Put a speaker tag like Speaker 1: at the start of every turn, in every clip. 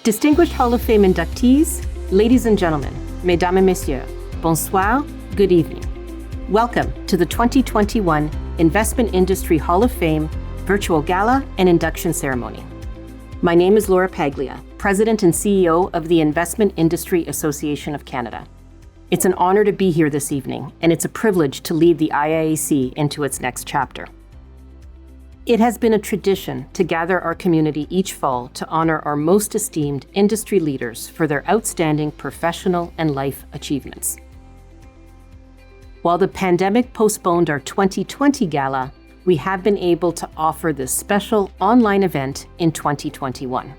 Speaker 1: Distinguished Hall of Fame inductees, ladies and gentlemen, mesdames et messieurs, bonsoir, good evening. Welcome to the 2021 Investment Industry Hall of Fame Virtual Gala and Induction Ceremony. My name is Laura Paglia, President and CEO of the Investment Industry Association of Canada. It's an honor to be here this evening, and it's a privilege to lead the IIAC into its next chapter. It has been a tradition to gather our community each fall to honor our most esteemed industry leaders for their outstanding professional and life achievements. While the pandemic postponed our 2020 gala, we have been able to offer this special online event in 2021.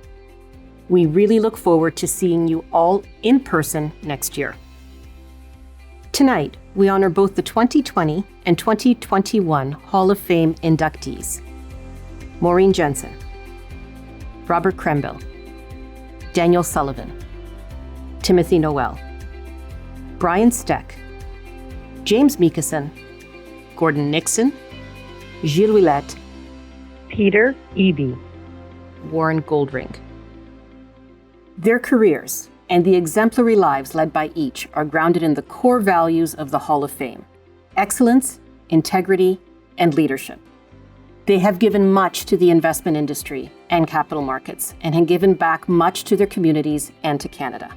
Speaker 1: We really look forward to seeing you all in person next year. Tonight, we honor both the 2020 and 2021 Hall of Fame inductees. Maureen Jensen, Robert Crembill, Daniel Sullivan, Timothy Noel, Brian Steck, James Meekison, Gordon Nixon, Gilles Willette,
Speaker 2: Peter Eby,
Speaker 1: Warren Goldring. Their careers and the exemplary lives led by each are grounded in the core values of the Hall of Fame: excellence, integrity, and leadership. They have given much to the investment industry and capital markets and have given back much to their communities and to Canada.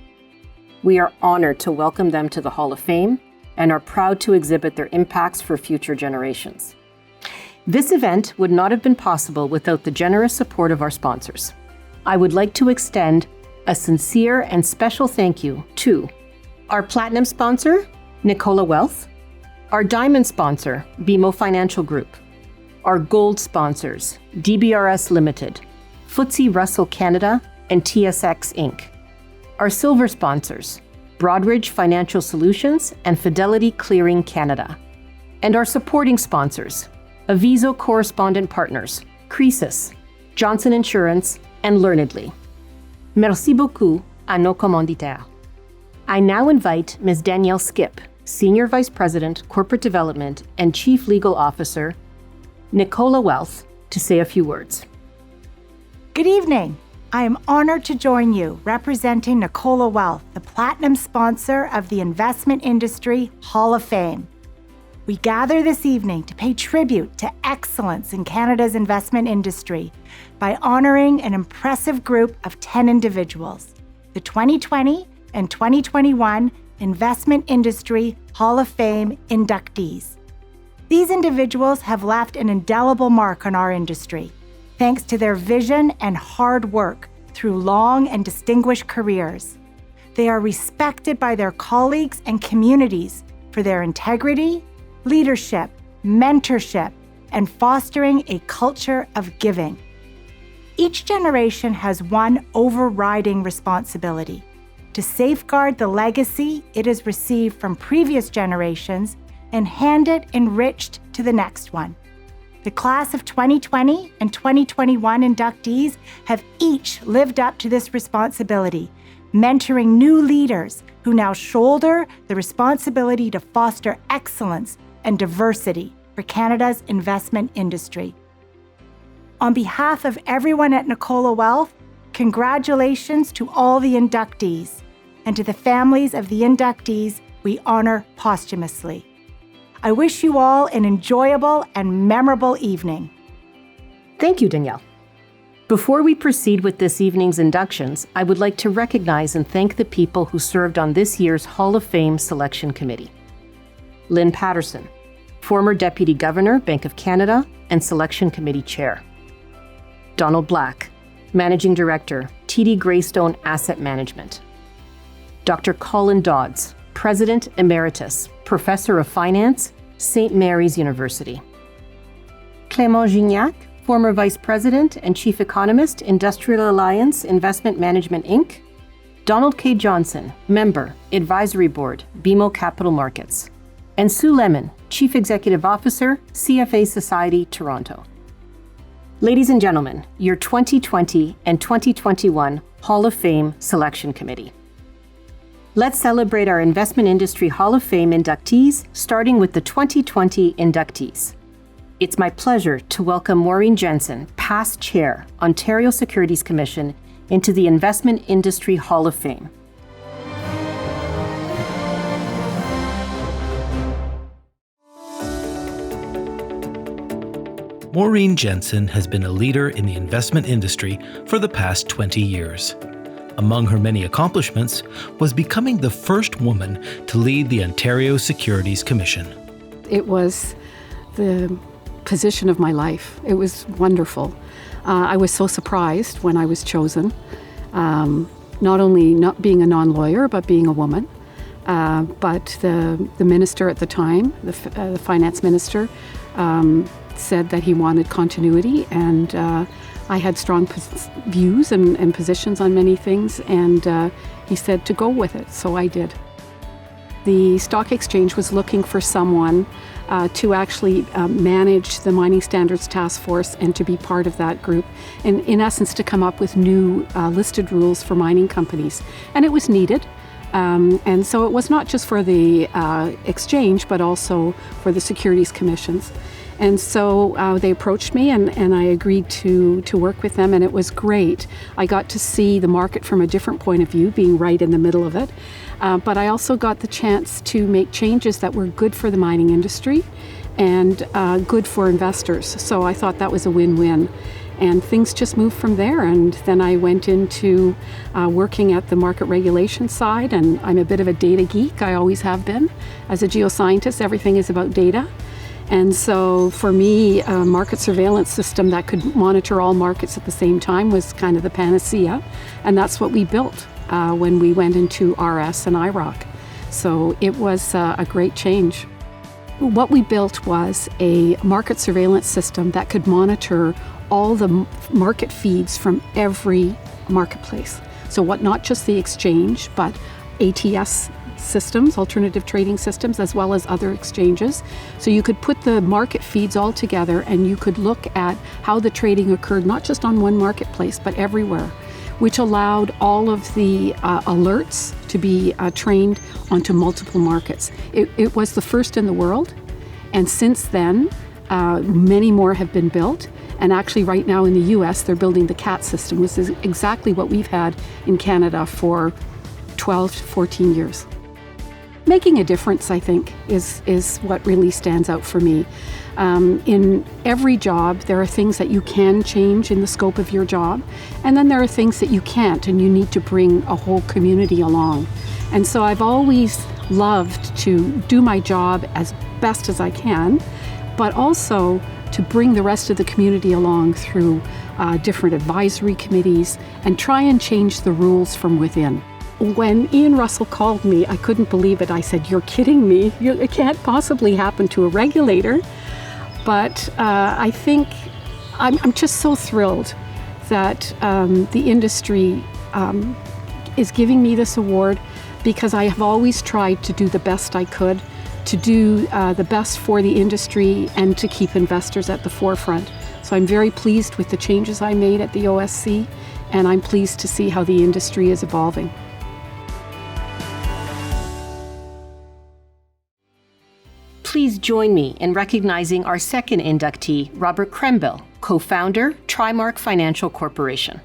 Speaker 1: We are honored to welcome them to the Hall of Fame and are proud to exhibit their impacts for future generations. This event would not have been possible without the generous support of our sponsors. I would like to extend a sincere and special thank you to our platinum sponsor, Nicola Wealth, our diamond sponsor, BMO Financial Group, our gold sponsors, DBRS Limited, FTSE Russell Canada, and TSX Inc. Our silver sponsors, Broadridge Financial Solutions and Fidelity Clearing Canada. And our supporting sponsors, Aviso Correspondent Partners, Creasis, Johnson Insurance, and Learnedly. Merci beaucoup à nos commanditaires. I now invite Ms. Danielle Skip, Senior Vice President, Corporate Development and Chief Legal Officer, Nicola Wealth, to say a few words.
Speaker 3: Good evening. I am honored to join you representing Nicola Wealth, the platinum sponsor of the Investment Industry Hall of Fame. We gather this evening to pay tribute to excellence in Canada's investment industry by honoring an impressive group of 10 individuals, the 2020 and 2021 Investment Industry Hall of Fame inductees. These individuals have left an indelible mark on our industry, thanks to their vision and hard work through long and distinguished careers. They are respected by their colleagues and communities for their integrity, leadership, mentorship, and fostering a culture of giving. Each generation has one overriding responsibility: to safeguard the legacy it has received from previous generations and hand it enriched to the next one. The class of 2020 and 2021 inductees have each lived up to this responsibility, mentoring new leaders who now shoulder the responsibility to foster excellence and diversity for Canada's investment industry. On behalf of everyone at Nicola Wealth, congratulations to all the inductees, and to the families of the inductees we honor posthumously. I wish you all an enjoyable and memorable evening.
Speaker 1: Thank you, Danielle. Before we proceed with this evening's inductions, I would like to recognize and thank the people who served on this year's Hall of Fame Selection Committee. Lynn Patterson, former Deputy Governor, Bank of Canada, and Selection Committee Chair. Donald Black, Managing Director, TD Greystone Asset Management. Dr. Colin Dodds, President Emeritus, Professor of Finance, St. Mary's University. Clément Gignac, former Vice President and Chief Economist, Industrial Alliance Investment Management, Inc. Donald K. Johnson, Member, Advisory Board, BMO Capital Markets. and Sue Lemon, Chief Executive Officer, CFA Society, Toronto. Ladies and gentlemen, your 2020 and 2021 Hall of Fame Selection Committee. Let's celebrate our Investment Industry Hall of Fame inductees, starting with the 2020 inductees. It's my pleasure to welcome Maureen Jensen, past Chair, Ontario Securities Commission, into the Investment Industry Hall of Fame.
Speaker 4: Maureen Jensen has been a leader in the investment industry for the past 20 years. Among her many accomplishments was becoming the first woman to lead the Ontario Securities Commission.
Speaker 5: It was the position of my life. It was wonderful. I was so surprised when I was chosen, not only not being a non-lawyer, but being a woman. But the minister at the time, the finance minister, said that he wanted continuity, and I had strong views and positions on many things, and he said to go with it, so I did. The stock exchange was looking for someone to actually manage the Mining Standards Task Force and to be part of that group, and in essence to come up with new listed rules for mining companies. And it was needed. And so it was not just for the exchange, but also for the securities commissions. And so they approached me, and I agreed to work with them, and it was great. I got to see the market from a different point of view, being right in the middle of it. But I also got the chance to make changes that were good for the mining industry and good for investors. So I thought that was a win-win. And things just moved from there. And then I went into working at the market regulation side, and I'm a bit of a data geek. I always have been. As a geoscientist, everything is about data. And so for me, a market surveillance system that could monitor all markets at the same time was kind of the panacea. And that's what we built when we went into RS and IIROC. So it was a great change. What we built was a market surveillance system that could monitor all the market feeds from every marketplace. So not just the exchange, but ATS systems, alternative trading systems, as well as other exchanges. So you could put the market feeds all together and you could look at how the trading occurred, not just on one marketplace, but everywhere, which allowed all of the alerts to be trained onto multiple markets. It was the first in the world. And since then, many more have been built. And actually right now in the US, they're building the CAT system, which is exactly what we've had in Canada for 12 to 14 years. Making a difference, I think, is what really stands out for me. In every job, there are things that you can change in the scope of your job, and then there are things that you can't, and you need to bring a whole community along. And so I've always loved to do my job as best as I can, but also to bring the rest of the community along through different advisory committees and try and change the rules from within. When Ian Russell called me, I couldn't believe it. I said, "You're kidding me. It can't possibly happen to a regulator." But I think I'm just so thrilled that the industry is giving me this award, because I have always tried to do the best I could, to do the best for the industry and to keep investors at the forefront. So I'm very pleased with the changes I made at the OSC, and I'm pleased to see how the industry is evolving.
Speaker 1: Please join me in recognizing our second inductee, Robert Crembill, co-founder, Trimark Financial Corporation.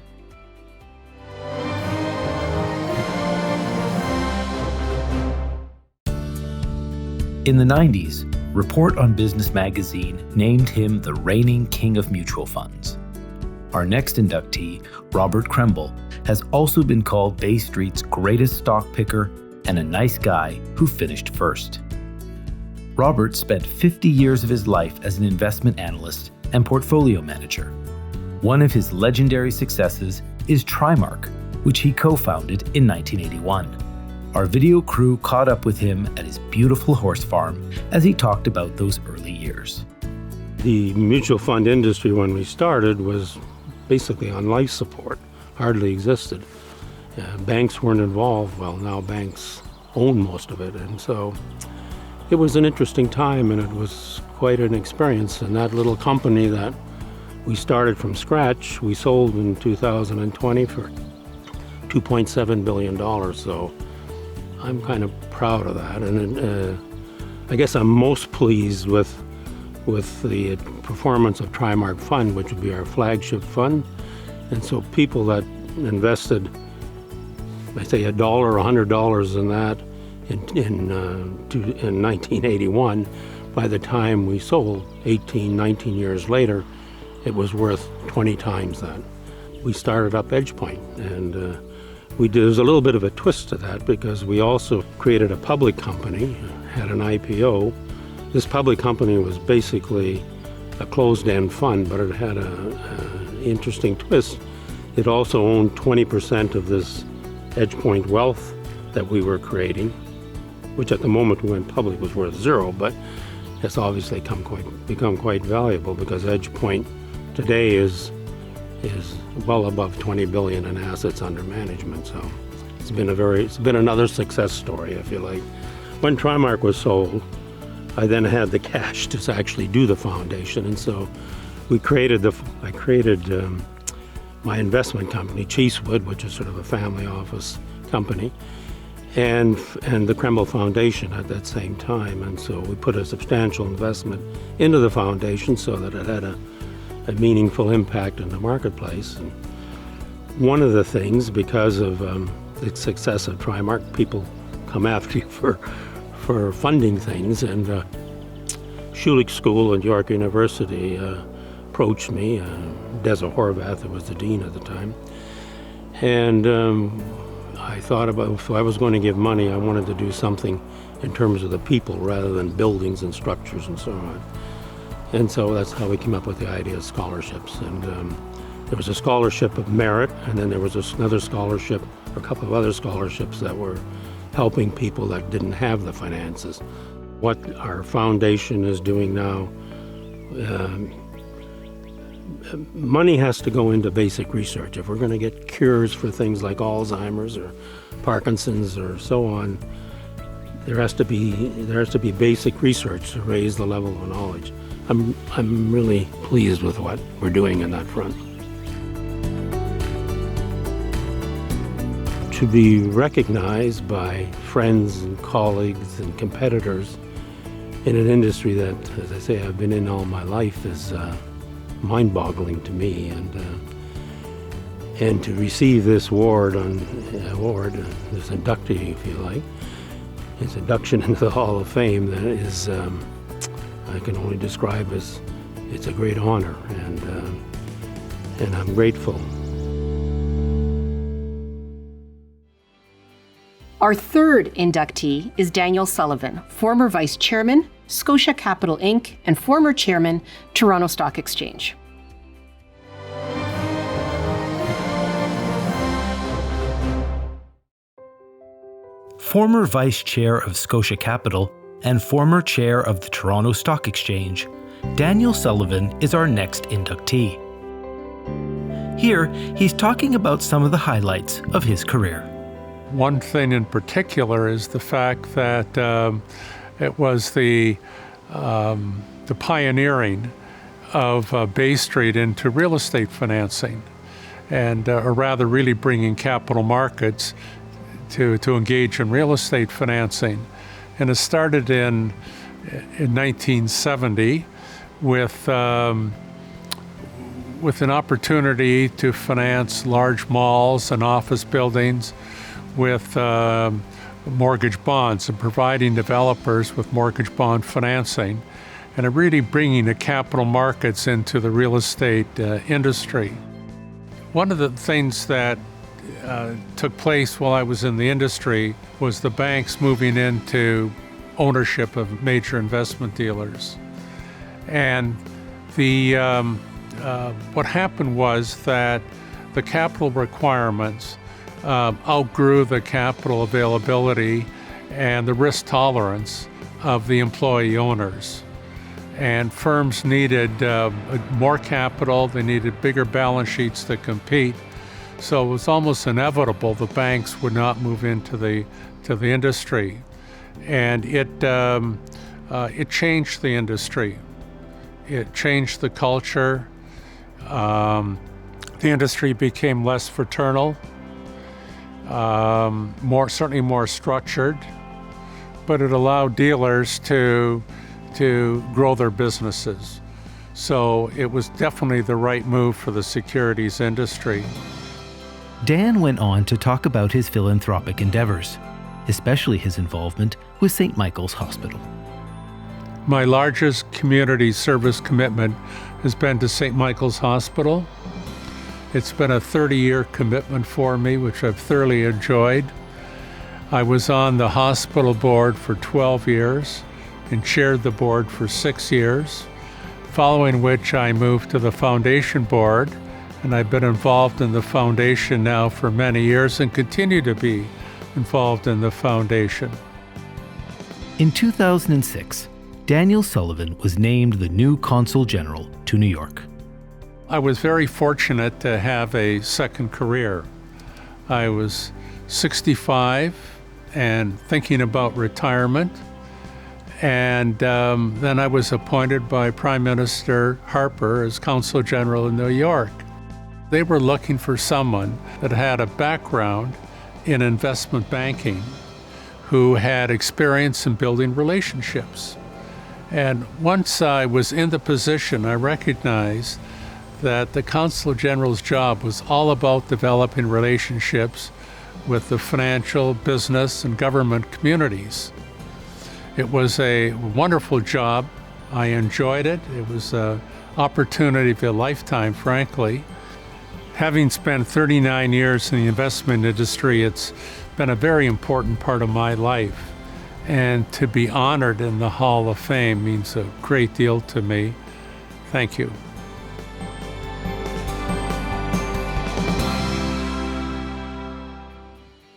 Speaker 4: In the 90s, Report on Business magazine named him the reigning king of mutual funds. Our next inductee, Robert Crembill, has also been called Bay Street's greatest stock picker and a nice guy who finished first. Robert spent 50 years of his life as an investment analyst and portfolio manager. One of his legendary successes is Trimark, which he co-founded in 1981. Our video crew caught up with him at his beautiful horse farm as he talked about those early years.
Speaker 6: The mutual fund industry when we started was basically on life support, hardly existed. Banks weren't involved. Well, now banks own most of it, and so it was an interesting time, and it was quite an experience. And that little company that we started from scratch, we sold in 2020 for $2.7 billion. So I'm kind of proud of that. And I guess I'm most pleased with the performance of Trimark Fund, which would be our flagship fund. And so people that invested, I say $1 or $100 in that in 1981, by the time we sold 18, 19 years later, it was worth 20 times that. We started up EdgePoint, and there's a little bit of a twist to that because we also created a public company, had an IPO. This public company was basically a closed-end fund, but it had an interesting twist. It also owned 20% of this EdgePoint wealth that we were creating, which at the moment we went public was worth zero, but it's obviously become quite valuable because EdgePoint today is well above 20 billion in assets under management. So it's been another success story, if you like. When Trimark was sold, I then had the cash to actually do the foundation, and so I created my investment company, Cheesewood, which is sort of a family office company, and the Crembill Foundation at that same time. And so we put a substantial investment into the foundation so that it had a meaningful impact in the marketplace. And one of the things, because of the success of Trimark, people come after you for funding things, and Schulich School at York University approached me. Deza Horvath, who was the dean at the time, and I thought about if I was going to give money, I wanted to do something in terms of the people rather than buildings and structures and so on. And so that's how we came up with the idea of scholarships. And there was a scholarship of merit, and then there was another scholarship, or a couple of other scholarships that were helping people that didn't have the finances. What our foundation is doing now, money has to go into basic research. If we're going to get cures for things like Alzheimer's or Parkinson's or so on, there has to be basic research to raise the level of knowledge. I'm really pleased with what we're doing in that front. To be recognized by friends and colleagues and competitors in an industry that, as I say, I've been in all my life is mind-boggling to me, and to receive this award, this inductee, if you like, this induction into the Hall of Fame, that is, I can only describe as it's a great honor, and I'm grateful.
Speaker 1: Our third inductee is Daniel Sullivan, former Vice Chairman, Scotia Capital Inc., and former Chairman, Toronto Stock Exchange.
Speaker 4: Former Vice Chair of Scotia Capital and former Chair of the Toronto Stock Exchange, Daniel Sullivan is our next inductee. Here, he's talking about some of the highlights of his career.
Speaker 7: One thing in particular is the fact that it was the pioneering of Bay Street into real estate financing, and or rather really bringing capital markets to engage in real estate financing. And it started in 1970 with an opportunity to finance large malls and office buildings with mortgage bonds and providing developers with mortgage bond financing, and really bringing the capital markets into the real estate industry. One of the things that took place while I was in the industry was the banks moving into ownership of major investment dealers. And what happened was that the capital requirements outgrew the capital availability and the risk tolerance of the employee owners. And firms needed more capital, they needed bigger balance sheets to compete. So it was almost inevitable the banks would not move into the industry. And it changed the industry. It changed the culture. The industry became less fraternal, certainly more structured, but it allowed dealers to grow their businesses. So it was definitely the right move for the securities industry.
Speaker 4: Dan went on to talk about his philanthropic endeavors, especially his involvement with St. Michael's Hospital.
Speaker 7: My largest community service commitment has been to St. Michael's Hospital. It's been a 30-year commitment for me, which I've thoroughly enjoyed. I was on the hospital board for 12 years and chaired the board for 6 years, following which I moved to the foundation board, and I've been involved in the foundation now for many years and continue to be involved in the foundation.
Speaker 4: In 2006, Daniel Sullivan was named the new Consul General to New York.
Speaker 7: I was very fortunate to have a second career. I was 65 and thinking about retirement, and then I was appointed by Prime Minister Harper as Consul General in New York. They were looking for someone that had a background in investment banking, who had experience in building relationships. And once I was in the position, I recognized that the Consul General's job was all about developing relationships with the financial, business, and government communities. It was a wonderful job. I enjoyed it. It was an opportunity of a lifetime, frankly. Having spent 39 years in the investment industry, it's been a very important part of my life. And to be honored in the Hall of Fame means a great deal to me. Thank you.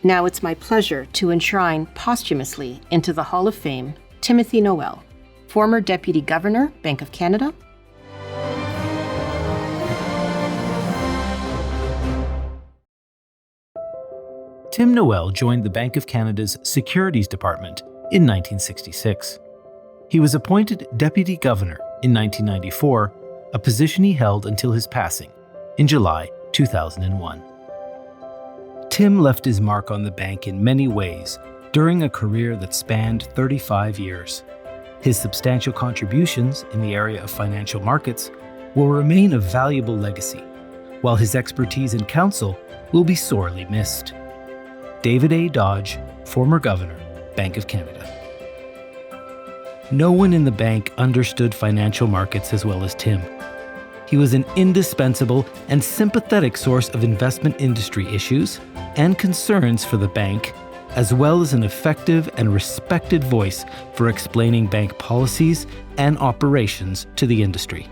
Speaker 1: Now it's my pleasure to enshrine posthumously into the Hall of Fame Timothy Noel, former Deputy Governor, Bank of Canada.
Speaker 4: Tim Noel joined the Bank of Canada's Securities Department in 1966. He was appointed Deputy Governor in 1994, a position he held until his passing in July 2001. Tim left his mark on the bank in many ways during a career that spanned 35 years. His substantial contributions in the area of financial markets will remain a valuable legacy, while his expertise in counsel will be sorely missed. David A. Dodge, former Governor, Bank of Canada. No one in the bank understood financial markets as well as Tim. He was an indispensable and sympathetic source of investment industry issues and concerns for the bank, as well as an effective and respected voice for explaining bank policies and operations to the industry.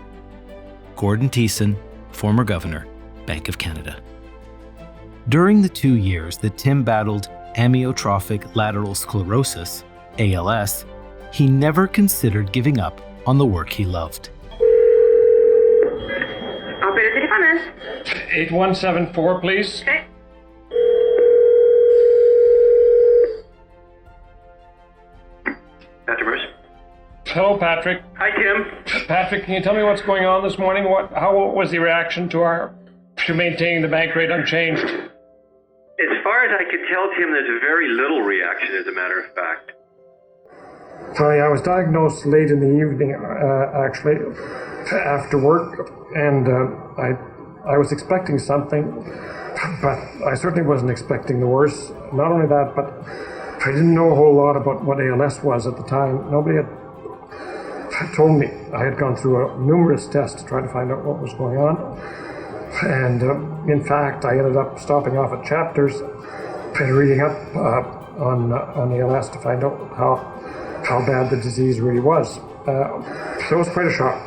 Speaker 4: Gordon Thiessen, former Governor, Bank of Canada. During the 2 years that Tim battled amyotrophic lateral sclerosis, ALS, he never considered giving up on the work he loved.
Speaker 8: Operator City Finance.
Speaker 9: 8174, please.
Speaker 8: Okay. Patrick Bruce.
Speaker 9: Hello, Patrick.
Speaker 8: Hi, Tim.
Speaker 9: Patrick, can you tell me what's going on this morning? How was the reaction to maintaining the bank rate unchanged?
Speaker 8: As far as I could tell, Tim, there's very little reaction, as a matter of fact.
Speaker 9: Sorry, I was diagnosed late in the evening, actually, after work, and I was expecting something, but I certainly wasn't expecting the worst. Not only that, but I didn't know a whole lot about what ALS was at the time. Nobody had told me. I had gone through numerous tests to try to find out what was going on. And in fact, I ended up stopping off at Chapters and reading up on ALS to find out how bad the disease really was. So it was quite a shock.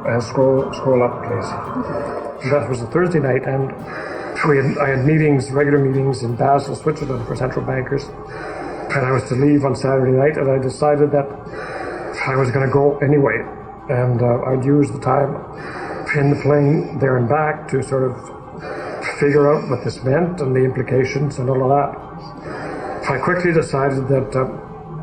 Speaker 9: And scroll up, please. That was a Thursday night, and I had meetings, regular meetings in Basel, Switzerland for central bankers. And I was to leave on Saturday night, and I decided that I was going to go anyway. And I'd use the time in the plane there and back to sort of figure out what this meant and the implications and all of that. I quickly decided that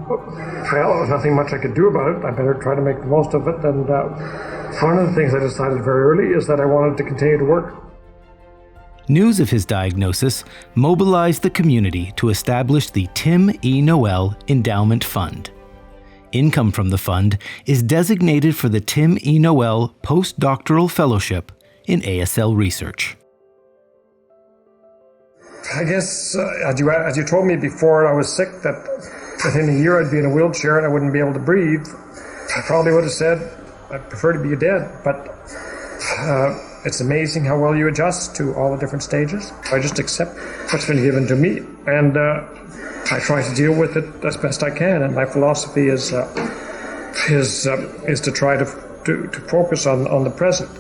Speaker 9: well, there was nothing much I could do about it. I better try to make the most of it. And one of the things I decided very early is that I wanted to continue to work.
Speaker 4: News of his diagnosis mobilized the community to establish the Tim E. Noel Endowment Fund. Income from the fund is designated for the Tim E. Noel Postdoctoral Fellowship in ASL Research.
Speaker 9: I guess, as you told me before I was sick, that within a year I'd be in a wheelchair and I wouldn't be able to breathe, I probably would have said I'd prefer to be dead. But it's amazing how well you adjust to all the different stages. I just accept what's been given to me, and I try to deal with it as best I can. And my philosophy is to try to focus on the present.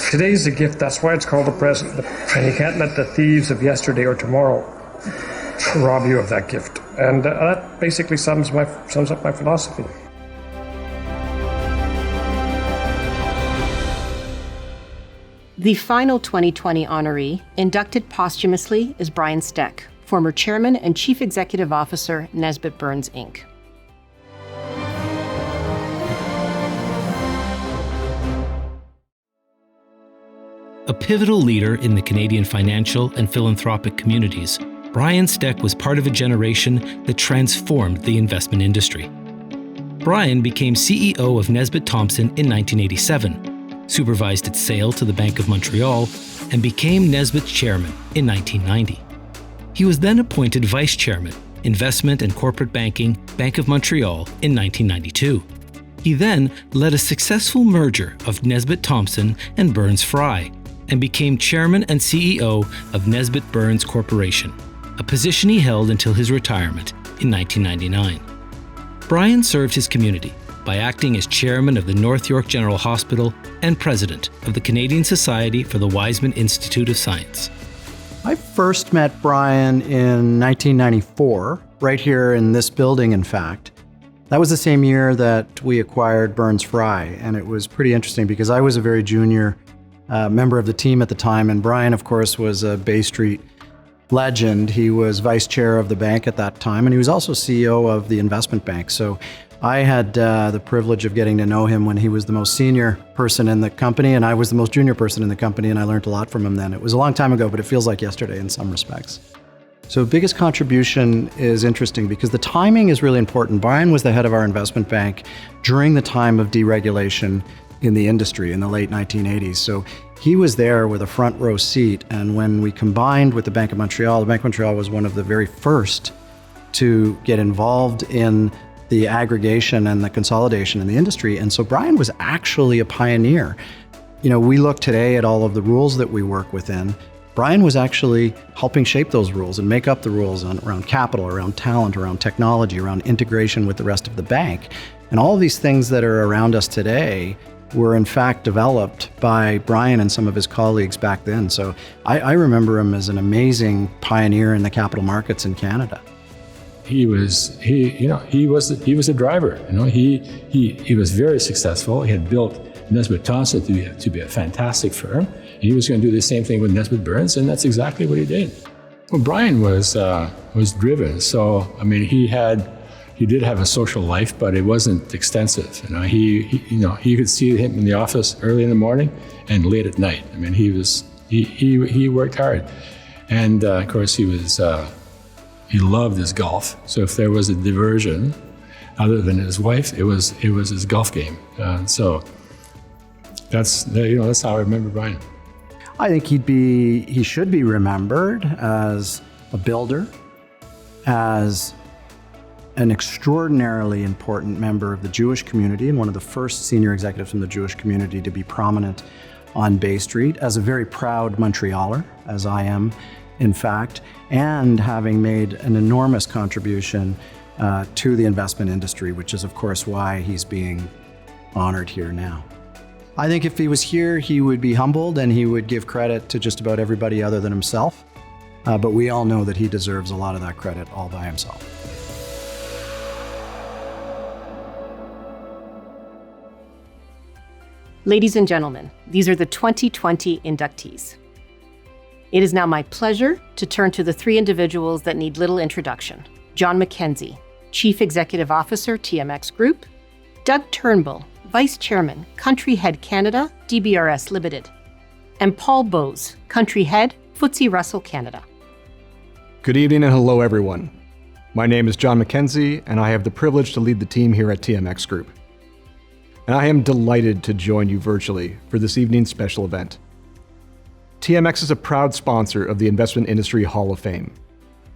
Speaker 9: Today's a gift, that's why it's called the present. And you can't let the thieves of yesterday or tomorrow rob you of that gift. And that basically sums up my philosophy.
Speaker 1: The final 2020 honoree, inducted posthumously, is Brian Steck, former chairman and chief executive officer, Nesbitt Burns, Inc.
Speaker 4: A pivotal leader in the Canadian financial and philanthropic communities, Brian Steck was part of a generation that transformed the investment industry. Brian became CEO of Nesbitt Thompson in 1987, supervised its sale to the Bank of Montreal, and became Nesbitt's chairman in 1990. He was then appointed vice chairman, investment and corporate banking, Bank of Montreal in 1992. He then led a successful merger of Nesbitt Thompson and Burns Fry, and became chairman and CEO of Nesbitt Burns Corporation, a position he held until his retirement in 1999. Brian served his community by acting as chairman of the North York General Hospital and president of the Canadian Society for the Wiseman Institute of Science.
Speaker 10: I first met Brian in 1994, right here in this building, in fact. That was the same year that we acquired Burns Fry, and it was pretty interesting because I was a very junior member of the team at the time, and Brian, of course, was a Bay Street legend. He was vice chair of the bank at that time, and he was also CEO of the investment bank. So I had the privilege of getting to know him when he was the most senior person in the company, and I was the most junior person in the company, and I learned a lot from him then. It was a long time ago, but it feels like yesterday in some respects. So biggest contribution is interesting because the timing is really important. Brian was the head of our investment bank during the time of deregulation in the industry in the late 1980s. So he was there with a front row seat. And when we combined with the Bank of Montreal, the Bank of Montreal was one of the very first to get involved in the aggregation and the consolidation in the industry. And so Brian was actually a pioneer. You know, we look today at all of the rules that we work within. Brian was actually helping shape those rules and make up the rules around capital, around talent, around technology, around integration with the rest of the bank. And all of these things that are around us today were in fact developed by Brian and some of his colleagues back then. So I remember him as an amazing pioneer in the capital markets in Canada.
Speaker 11: He was a driver. You know, he was very successful. He had built Nesbitt Thompson to be a fantastic firm. He was going to do the same thing with Nesbitt Burns, and that's exactly what he did. Well, Brian was driven. So I mean, he did have a social life, but it wasn't extensive. You know, he could see him in the office early in the morning and late at night. I mean, he worked hard, and of course he loved his golf. So if there was a diversion, other than his wife, it was his golf game. So that's how I remember Brian.
Speaker 10: I think he should be remembered as a builder, as an extraordinarily important member of the Jewish community and one of the first senior executives from the Jewish community to be prominent on Bay Street, as a very proud Montrealer, as I am, in fact, and having made an enormous contribution to the investment industry, which is, of course, why he's being honored here now. I think if he was here, he would be humbled and he would give credit to just about everybody other than himself. But we all know that he deserves a lot of that credit all by himself.
Speaker 1: Ladies and gentlemen, these are the 2020 inductees. It is now my pleasure to turn to the three individuals that need little introduction. John McKenzie, Chief Executive Officer, TMX Group. Doug Turnbull, Vice Chairman, Country Head Canada, DBRS Limited. And Paul Bowes, Country Head, FTSE Russell Canada.
Speaker 12: Good evening and hello everyone. My name is John McKenzie and I have the privilege to lead the team here at TMX Group. And I am delighted to join you virtually for this evening's special event. TMX is a proud sponsor of the Investment Industry Hall of Fame.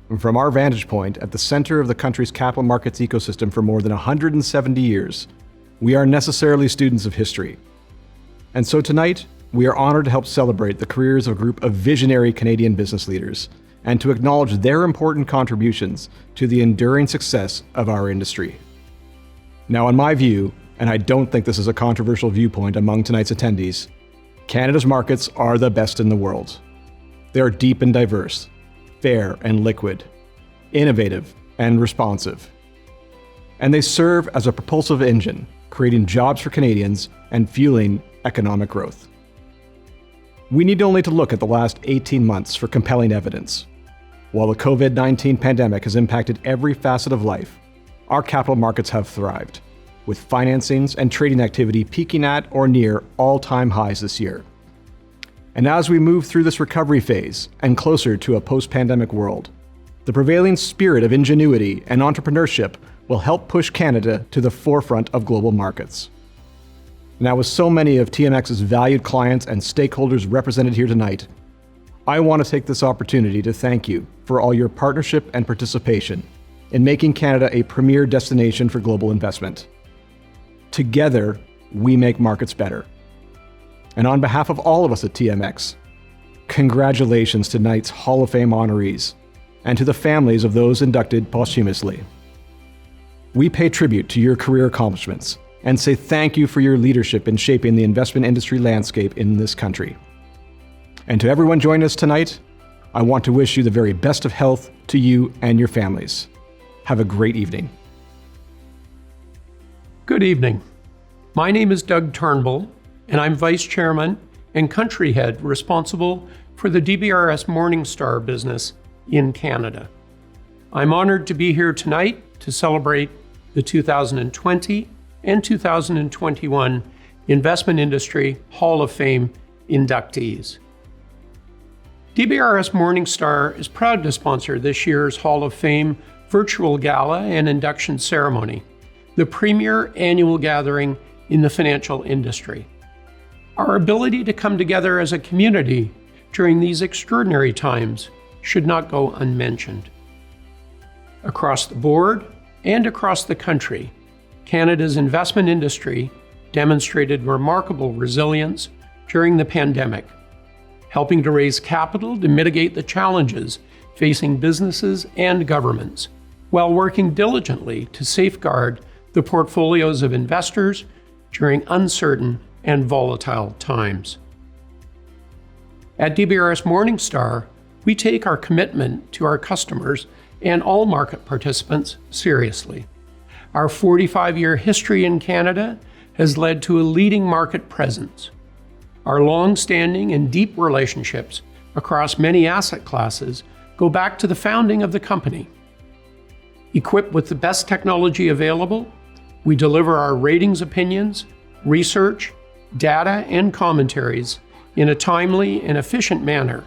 Speaker 12: And from our vantage point at the center of the country's capital markets ecosystem for more than 170 years, we are necessarily students of history. And so tonight, we are honored to help celebrate the careers of a group of visionary Canadian business leaders and to acknowledge their important contributions to the enduring success of our industry. Now, in my view, and I don't think this is a controversial viewpoint among tonight's attendees, Canada's markets are the best in the world. They are deep and diverse, fair and liquid, innovative and responsive. And they serve as a propulsive engine, creating jobs for Canadians and fueling economic growth. We need only to look at the last 18 months for compelling evidence. While the COVID-19 pandemic has impacted every facet of life, our capital markets have thrived, with financings and trading activity peaking at or near all-time highs this year. And as we move through this recovery phase and closer to a post-pandemic world, the prevailing spirit of ingenuity and entrepreneurship will help push Canada to the forefront of global markets. Now, with so many of TMX's valued clients and stakeholders represented here tonight, I want to take this opportunity to thank you for all your partnership and participation in making Canada a premier destination for global investment. Together, we make markets better. And on behalf of all of us at TMX, congratulations to tonight's Hall of Fame honorees and to the families of those inducted posthumously. We pay tribute to your career accomplishments and say thank you for your leadership in shaping the investment industry landscape in this country. And to everyone joining us tonight, I want to wish you the very best of health to you and your families. Have a great evening.
Speaker 13: Good evening. My name is Doug Turnbull, and I'm Vice Chairman and Country Head responsible for the DBRS Morningstar business in Canada. I'm honored to be here tonight to celebrate the 2020 and 2021 Investment Industry Hall of Fame inductees. DBRS Morningstar is proud to sponsor this year's Hall of Fame virtual gala and induction ceremony, the premier annual gathering in the financial industry. Our ability to come together as a community during these extraordinary times should not go unmentioned. Across the board and across the country, Canada's investment industry demonstrated remarkable resilience during the pandemic, helping to raise capital to mitigate the challenges facing businesses and governments, while working diligently to safeguard the portfolios of investors during uncertain and volatile times. At DBRS Morningstar, we take our commitment to our customers and all market participants seriously. Our 45-year history in Canada has led to a leading market presence. Our long-standing and deep relationships across many asset classes go back to the founding of the company. Equipped with the best technology available, we deliver our ratings opinions, research, data, and commentaries in a timely and efficient manner,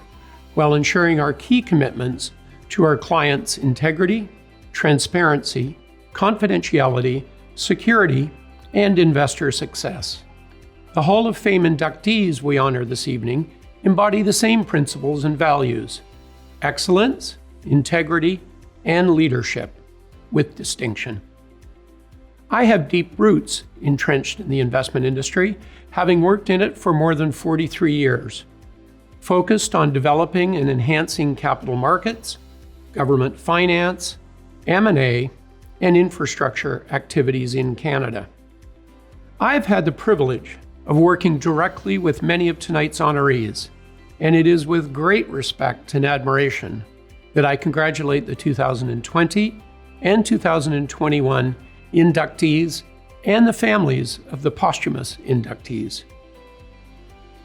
Speaker 13: while ensuring our key commitments to our clients' integrity, transparency, confidentiality, security, and investor success. The Hall of Fame inductees we honor this evening embody the same principles and values: excellence, integrity, and leadership, with distinction. I have deep roots entrenched in the investment industry, having worked in it for more than 43 years, focused on developing and enhancing capital markets, government finance, M&A, and infrastructure activities in Canada. I've had the privilege of working directly with many of tonight's honorees, and it is with great respect and admiration that I congratulate the 2020 and 2021 inductees and the families of the posthumous inductees.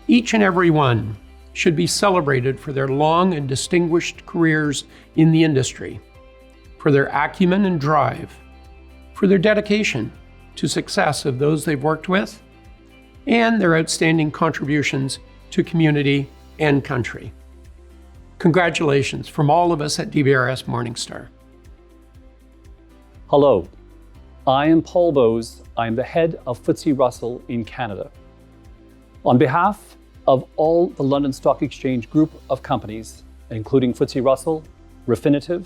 Speaker 13: Each and every one should be celebrated for their long and distinguished careers in the industry, for their acumen and drive, for their dedication to success of those they've worked with, and their outstanding contributions to community and country. Congratulations from all of us at DBRS Morningstar.
Speaker 14: Hello, I am Paul Bowes. I am the head of FTSE Russell in Canada. On behalf of all the London Stock Exchange group of companies, including FTSE Russell, Refinitiv,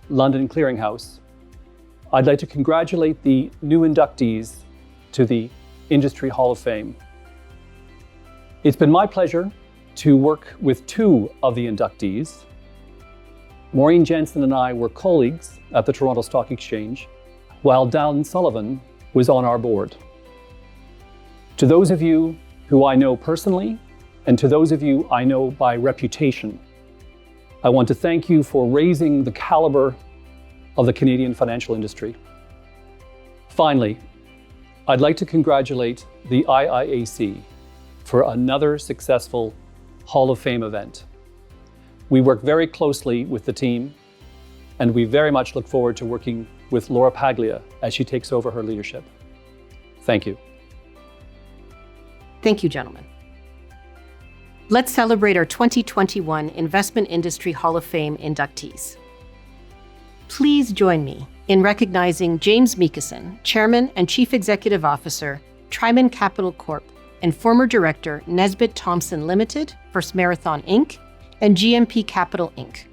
Speaker 14: London Clearing House, I'd like to congratulate the new inductees to the Industry Hall of Fame. It's been my pleasure to work with two of the inductees. Maureen Jensen and I were colleagues at the Toronto Stock Exchange, while Dan Sullivan was on our board. To those of you who I know personally, and to those of you I know by reputation, I want to thank you for raising the caliber of the Canadian financial industry. Finally, I'd like to congratulate the IIAC for another successful Hall of Fame event. We work very closely with the team, and we very much look forward to working with Laura Paglia as she takes over her leadership. Thank you.
Speaker 1: Thank you, gentlemen. Let's celebrate our 2021 Investment Industry Hall of Fame inductees. Please join me in recognizing James Meekison, Chairman and Chief Executive Officer, Tryman Capital Corp., and former Director, Nesbitt Thompson Limited, First Marathon Inc., and GMP Capital Inc.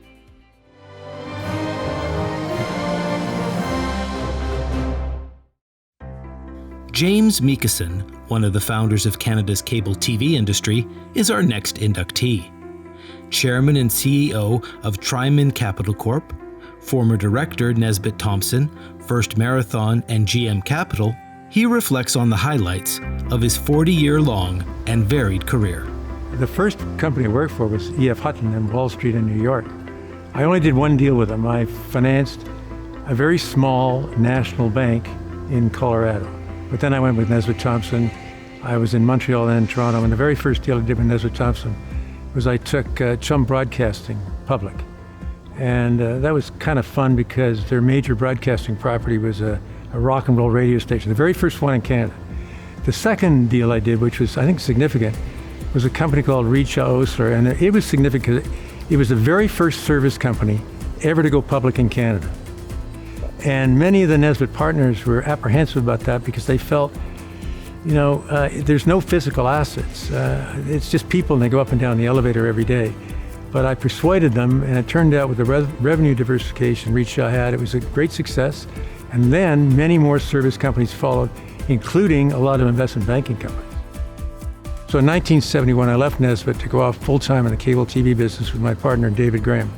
Speaker 4: James Meekison, one of the founders of Canada's cable TV industry, is our next inductee. Chairman and CEO of Tryman Capital Corp., former Director Nesbitt Thompson, First Marathon and GM Capital, he reflects on the highlights of his 40-year-long and varied career.
Speaker 15: The first company I worked for was E.F. Hutton in Wall Street in New York. I only did one deal with them. I financed a very small national bank in Colorado. But then I went with Nesbitt Thompson. I was in Montreal and Toronto, and the very first deal I did with Nesbitt Thompson was I took Chum Broadcasting public. And that was kind of fun because their major broadcasting property was a rock and roll radio station, the very first one in Canada. The second deal I did, which was I think significant, was a company called Reed Osler, and it was significant because it was the very first service company ever to go public in Canada. And many of the Nesbitt partners were apprehensive about that because they felt, there's no physical assets. It's just people, and they go up and down the elevator every day. But I persuaded them, and it turned out with the revenue diversification Reed had, it was a great success. And then many more service companies followed, including a lot of investment banking companies. So in 1971, I left Nesbitt to go off full-time in the cable TV business with my partner, David Graham.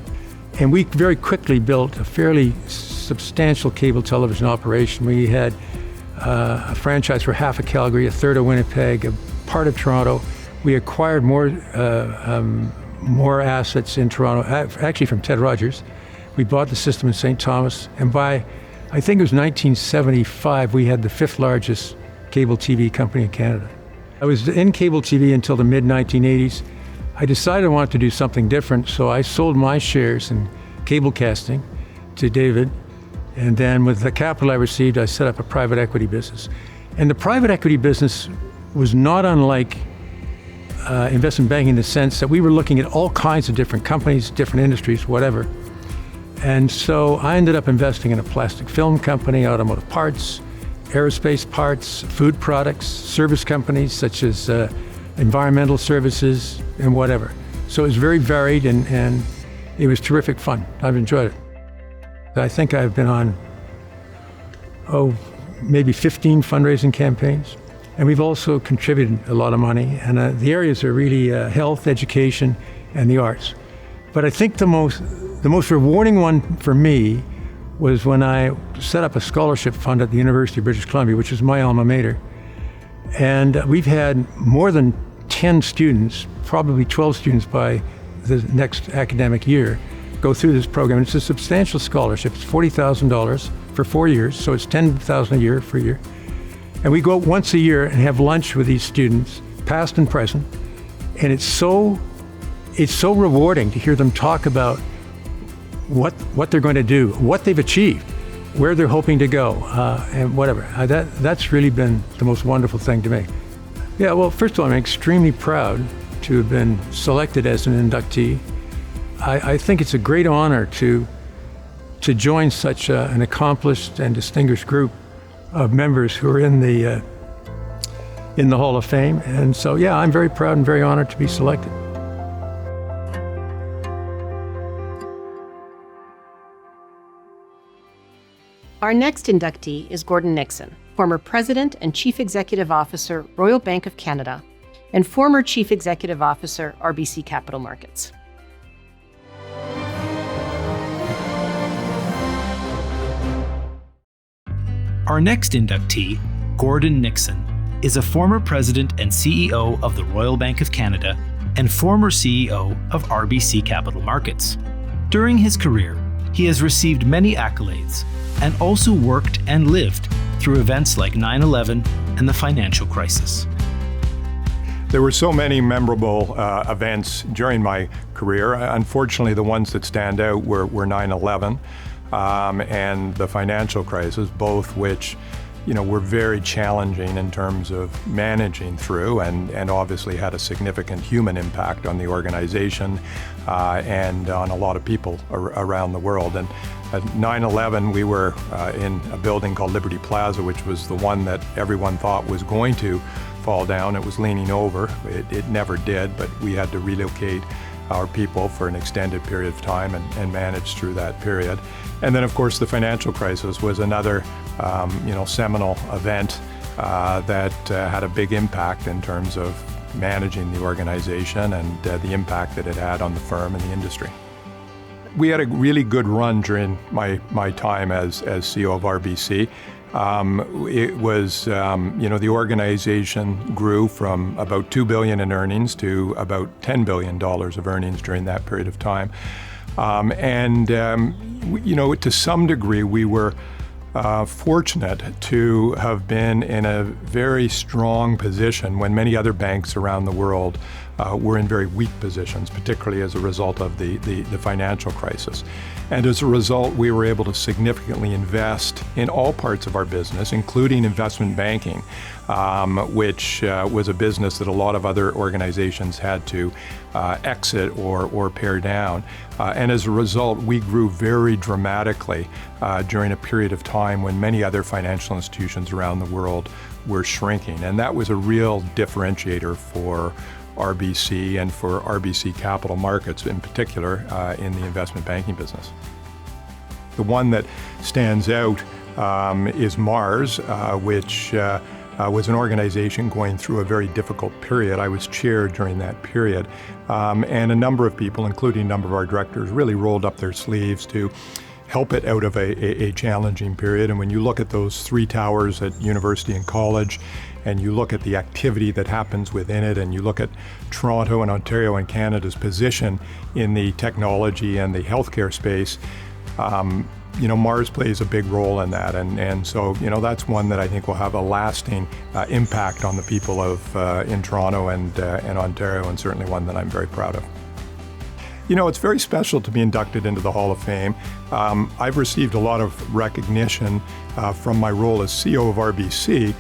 Speaker 15: And we very quickly built a fairly substantial cable television operation. We had a franchise for half of Calgary, a third of Winnipeg, a part of Toronto. We acquired more assets in Toronto, actually from Ted Rogers. We bought the system in St. Thomas, and by, I think it was 1975, we had the 5th largest cable TV company in Canada. I was in cable TV until the mid-1980s. I decided I wanted to do something different, so I sold my shares in cable casting to David, and then with the capital I received, I set up a private equity business. And the private equity business was not unlike investment banking in the sense that we were looking at all kinds of different companies, different industries, whatever. And so I ended up investing in a plastic film company, automotive parts, aerospace parts, food products, service companies such as environmental services and whatever. So it was very varied and it was terrific fun. I've enjoyed it. I think I've been on, maybe 15 fundraising campaigns. And we've also contributed a lot of money. And the areas are really health, education, and the arts. But I think the most rewarding one for me was when I set up a scholarship fund at the University of British Columbia, which is my alma mater. And we've had more than 10 students, probably 12 students by the next academic year, go through this program. It's a substantial scholarship. It's $40,000 for 4 years, so it's $10,000 a year for a year. And we go out once a year and have lunch with these students, past and present, and it's so it's so rewarding to hear them talk about what they're going to do, what they've achieved, where they're hoping to go, and whatever. That's really been the most wonderful thing to me. Yeah, well, first of all, I'm extremely proud to have been selected as an inductee. I think it's a great honor to join such an accomplished and distinguished group of members who are in the Hall of Fame. And so, yeah, I'm very proud and very honored to be selected.
Speaker 1: Our next inductee is Gordon Nixon, former President and Chief Executive Officer, Royal Bank of Canada, and former Chief Executive Officer, RBC Capital Markets.
Speaker 4: Our next inductee, Gordon Nixon, is a former President and CEO of the Royal Bank of Canada and former CEO of RBC Capital Markets. During his career, he has received many accolades and also worked and lived through events like 9/11 and the financial crisis.
Speaker 16: There were so many memorable events during my career. Unfortunately, the ones that stand out were 9/11 and the financial crisis, both which were very challenging in terms of managing through and obviously had a significant human impact on the organization and on a lot of people around the world. And at 9/11, we were in a building called Liberty Plaza, which was the one that everyone thought was going to fall down. It was leaning over. It never did, but we had to relocate our people for an extended period of time and manage through that period. And then, of course, the financial crisis was another seminal event that had a big impact in terms of managing the organization and the impact that it had on the firm and the industry. We had a really good run during my time as CEO of RBC. It was, the organization grew from about $2 billion in earnings to about $10 billion of earnings during that period of time. To some degree, we were fortunate to have been in a very strong position when many other banks around the world were in very weak positions, particularly as a result of the financial crisis. And as a result, we were able to significantly invest in all parts of our business, including investment banking, which was a business that a lot of other organizations had to exit or pare down. And as a result, we grew very dramatically during a period of time when many other financial institutions around the world were shrinking. And that was a real differentiator for RBC and for RBC Capital Markets in particular in the investment banking business. The one that stands out is Mars, which was an organization going through a very difficult period. I was chair during that period, and a number of people, including a number of our directors, really rolled up their sleeves to help it out of a challenging period. And when you look at those three towers at university and college, and you look at the activity that happens within it, and you look at Toronto and Ontario and Canada's position in the technology and the healthcare space, Mars plays a big role in that. And so, that's one that I think will have a lasting impact on the people of in Toronto and Ontario, and certainly one that I'm very proud of. It's very special to be inducted into the Hall of Fame. I've received a lot of recognition from my role as CEO of RBC,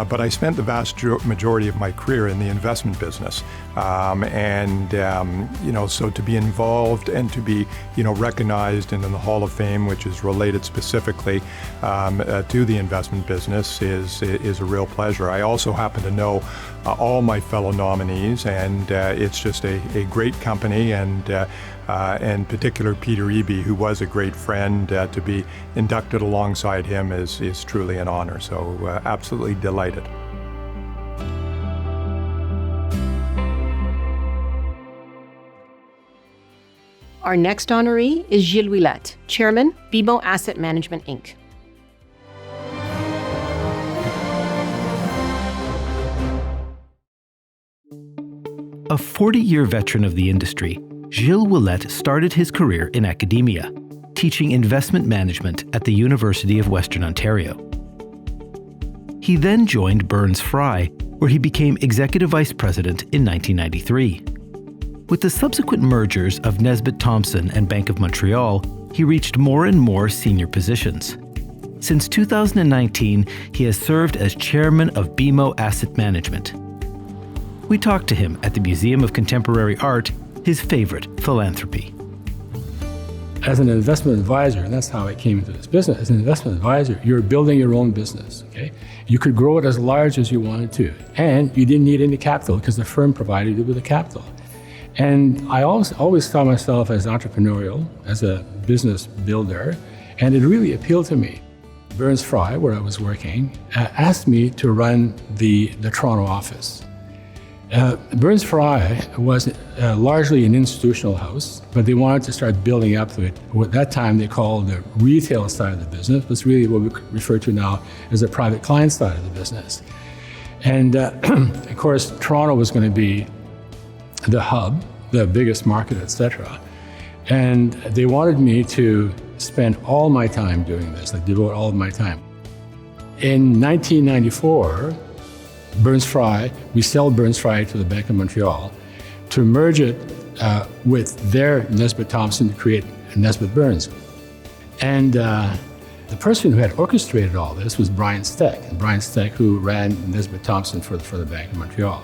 Speaker 16: but I spent the vast majority of my career in the investment business. So to be involved and to be, recognized in the Hall of Fame, which is related specifically to the investment business, is a real pleasure. I also happen to know all my fellow nominees, and it's just a great company, and in particular Peter Eby, who was a great friend. To be inducted alongside him is truly an honor. So absolutely delighted.
Speaker 1: Our next honoree is Gilles Ouellette, Chairman, BMO Asset Management, Inc.
Speaker 4: A 40-year veteran of the industry, Gilles Ouellette started his career in academia, teaching investment management at the University of Western Ontario. He then joined Burns Fry, where he became Executive Vice President in 1993. With the subsequent mergers of Nesbitt Thompson and Bank of Montreal, he reached more and more senior positions. Since 2019, he has served as chairman of BMO Asset Management. We talked to him at the Museum of Contemporary Art, his favorite philanthropy.
Speaker 11: As an investment advisor, and that's how I came into this business, as an investment advisor, you're building your own business, okay? You could grow it as large as you wanted to, and you didn't need any capital because the firm provided you with the capital. And I always saw myself as entrepreneurial, as a business builder, and it really appealed to me. Burns Fry, where I was working, asked me to run the Toronto office. Burns Fry was largely an institutional house, but they wanted to start building up to it. What at that time they called the retail side of the business, was really what we refer to now as the private client side of the business. And of course, Toronto was going to be the hub, the biggest market, etc. And they wanted me to spend all my time doing this, like devote all of my time. In 1994, Burns Fry, we sold Burns Fry to the Bank of Montreal to merge it with their Nesbitt Thompson to create Nesbitt Burns. And the person who had orchestrated all this was Brian Steck, and Brian Steck, who ran Nesbitt Thompson for the Bank of Montreal.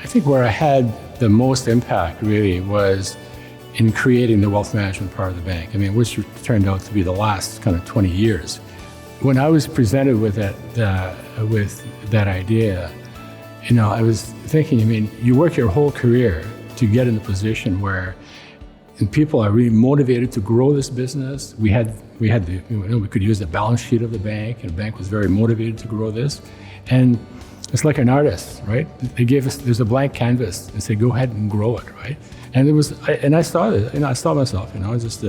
Speaker 11: I think where I had the most impact really was in creating the wealth management part of the bank. I mean, which turned out to be the last kind of 20 years. When I was presented with that idea, you know, I was thinking, I mean, you work your whole career to get in a position where people are really motivated to grow this business. We could use the balance sheet of the bank, and the bank was very motivated to grow this. And it's like an artist, right? They gave us, there's a blank canvas and said, go ahead and grow it, right? And it was, I started, I saw myself, just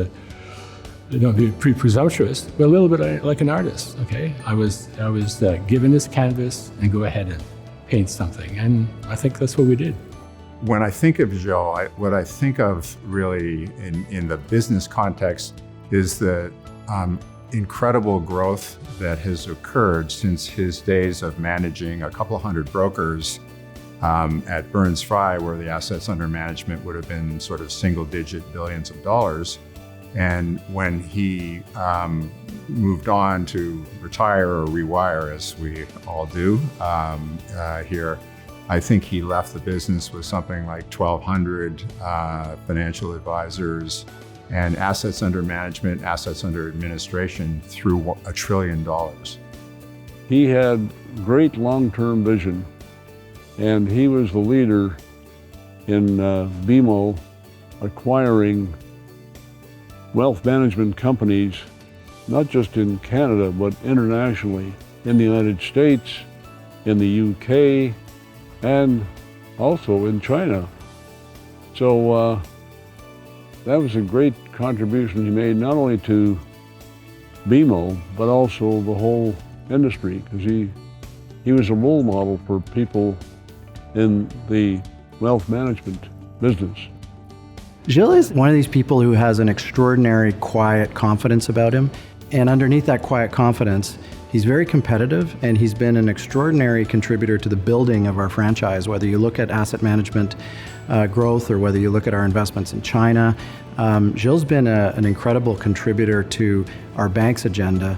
Speaker 11: be pretty presumptuous, but a little bit like an artist, okay? I was given this canvas and go ahead and paint something, and I think that's what we did.
Speaker 17: When I think of Gilles, what I think of really in the business context is the incredible growth that has occurred since his days of managing a couple hundred brokers at Burns Fry, where the assets under management would have been sort of single-digit billions of dollars. And when he moved on to retire or rewire, as we all do here, I think he left the business with something like 1,200 financial advisors and assets under management, assets under administration through $1 trillion.
Speaker 18: He had great long-term vision, and he was the leader in BMO acquiring wealth management companies, not just in Canada, but internationally, in the United States, in the UK, and also in China. So that was a great contribution he made, not only to BMO, but also the whole industry, because he was a role model for people in the wealth management business.
Speaker 10: Gilles is one of these people who has an extraordinary quiet confidence about him. And underneath that quiet confidence, he's very competitive, and he's been an extraordinary contributor to the building of our franchise, whether you look at asset management growth or whether you look at our investments in China. Gilles' been an incredible contributor to our bank's agenda.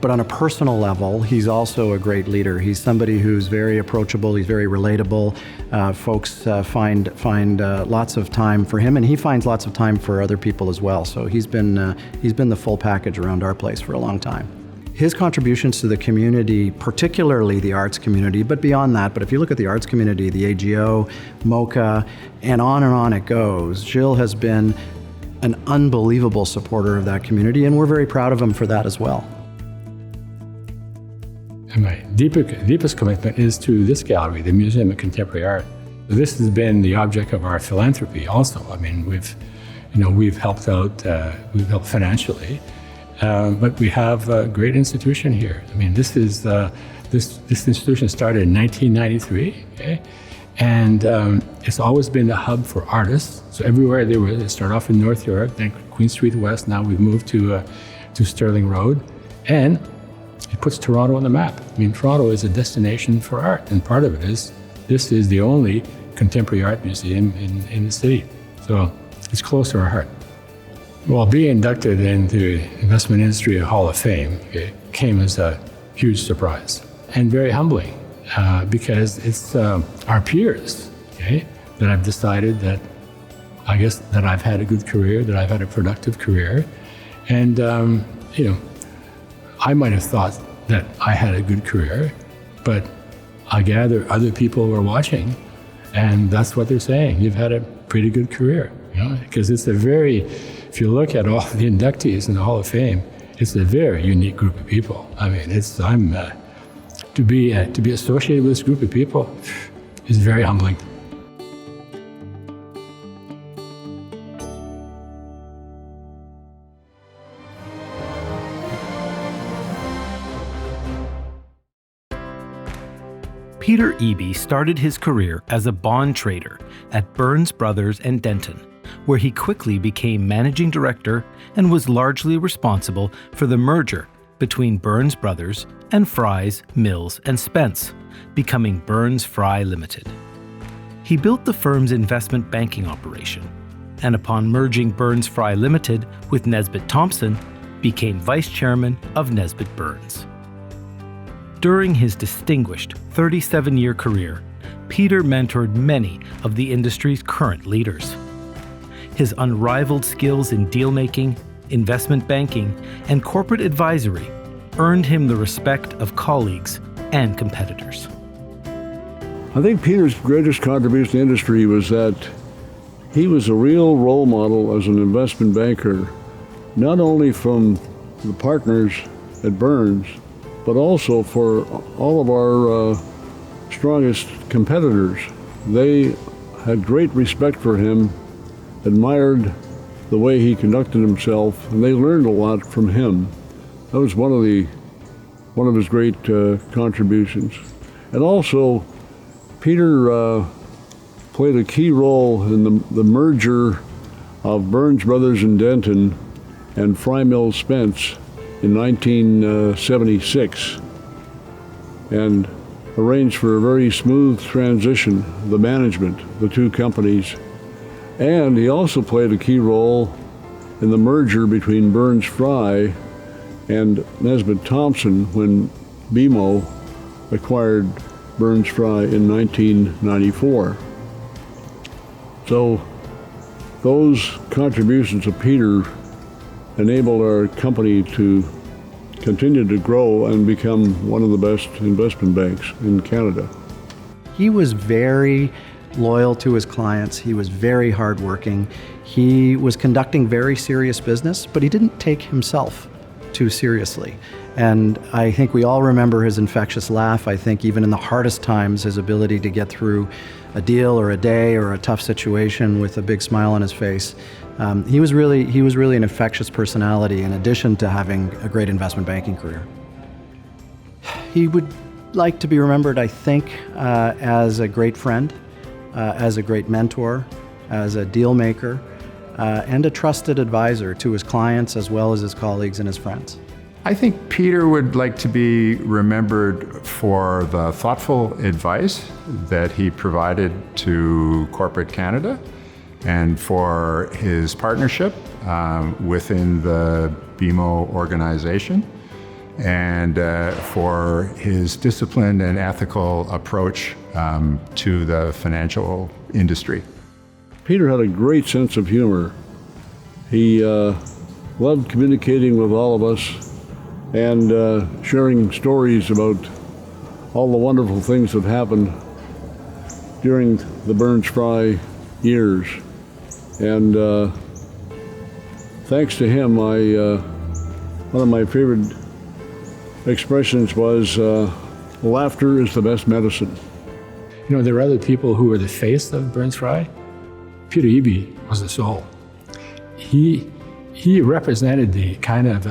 Speaker 10: But on a personal level, he's also a great leader. He's somebody who's very approachable, he's very relatable. Folks find lots of time for him, and he finds lots of time for other people as well. So he's been the full package around our place for a long time. His contributions to the community, particularly the arts community, but beyond that, but if you look at the arts community, the AGO, MOCA, and on it goes, Gilles has been an unbelievable supporter of that community, and we're very proud of him for that as well.
Speaker 11: And my deepest commitment is to this gallery, the Museum of Contemporary Art. This has been the object of our philanthropy also. I mean, we've helped out, we've helped financially, but we have a great institution here. I mean, this institution started in 1993, okay? And it's always been a hub for artists. So everywhere they start off in North York, then Queen Street West, now we've moved to Sterling Road. And it puts Toronto on the map. I mean, Toronto is a destination for art, and part of it is this is the only contemporary art museum in the city. So it's close to our heart. Well, being inducted into Investment Industry Hall of Fame, it came as a huge surprise and very humbling because it's our peers, okay, that I've decided that I guess that I've had a good career, that I've had a productive career. And, I might have thought that I had a good career, but I gather other people were watching, and that's what they're saying. You've had a pretty good career, because it's if you look at all the inductees in the Hall of Fame, it's a very unique group of people. I mean, to be associated with this group of people is very humbling.
Speaker 4: Peter Eby started his career as a bond trader at Burns Brothers and Denton, where he quickly became managing director and was largely responsible for the merger between Burns Brothers and Fry's, Mills and Spence, becoming Burns Fry Limited. He built the firm's investment banking operation, and upon merging Burns Fry Limited with Nesbitt Thompson, became vice chairman of Nesbitt Burns. During his distinguished 37-year career, Peter mentored many of the industry's current leaders. His unrivaled skills in deal-making, investment banking, and corporate advisory earned him the respect of colleagues and competitors.
Speaker 18: I think Peter's greatest contribution to the industry was that he was a real role model as an investment banker, not only from the partners at Burns, but also for all of our strongest competitors. They had great respect for him, admired the way he conducted himself, and they learned a lot from him. That was one of his great contributions. And also, Peter played a key role in the merger of Burns Brothers and Denton and Fry Mills Spence in 1976, and arranged for a very smooth transition of the management of the two companies. And he also played a key role in the merger between Burns Fry and Nesbitt Thompson when BMO acquired Burns Fry in 1994. So those contributions of Peter enabled our company to continue to grow and become one of the best investment banks in Canada.
Speaker 10: He was very loyal to his clients. He was very hardworking. He was conducting very serious business, but he didn't take himself too seriously. And I think we all remember his infectious laugh. I think even in the hardest times, his ability to get through a deal or a day or a tough situation with a big smile on his face. He was really an infectious personality in addition to having a great investment banking career. He would like to be remembered, I think, as a great friend, as a great mentor, as a deal maker, and a trusted advisor to his clients as well as his colleagues and his friends.
Speaker 17: I think Peter would like to be remembered for the thoughtful advice that he provided to corporate Canada and for his partnership within the BMO organization and for his disciplined and ethical approach to the financial industry.
Speaker 18: Peter had a great sense of humor. He loved communicating with all of us and sharing stories about all the wonderful things that happened during the Burns Fry years. And thanks to him, one of my favorite expressions was, laughter is the best medicine.
Speaker 11: You know, there were other people who were the face of Burns Fry. Peter Eby was the soul. He represented the kind of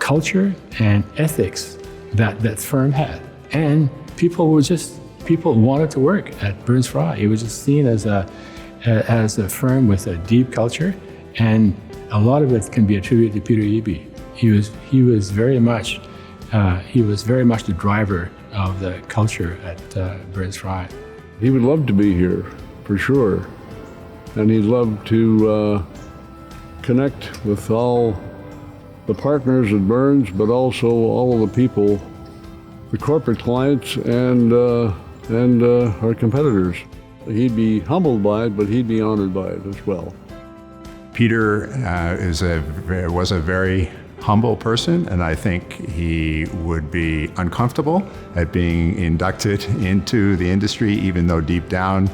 Speaker 11: culture and ethics that firm had. And people wanted to work at Burns Fry. It was just seen as a firm with a deep culture, and a lot of it can be attributed to Peter Eby. He was very much the driver of the culture at Burns Fry.
Speaker 18: He would love to be here, for sure. and he loved to connect with all the partners at Burns, but also all of the people, the corporate clients, and our competitors. He'd be humbled by it, but he'd be honored by it as well.
Speaker 17: Peter was a very humble person, and I think he would be uncomfortable at being inducted into the industry, even though deep down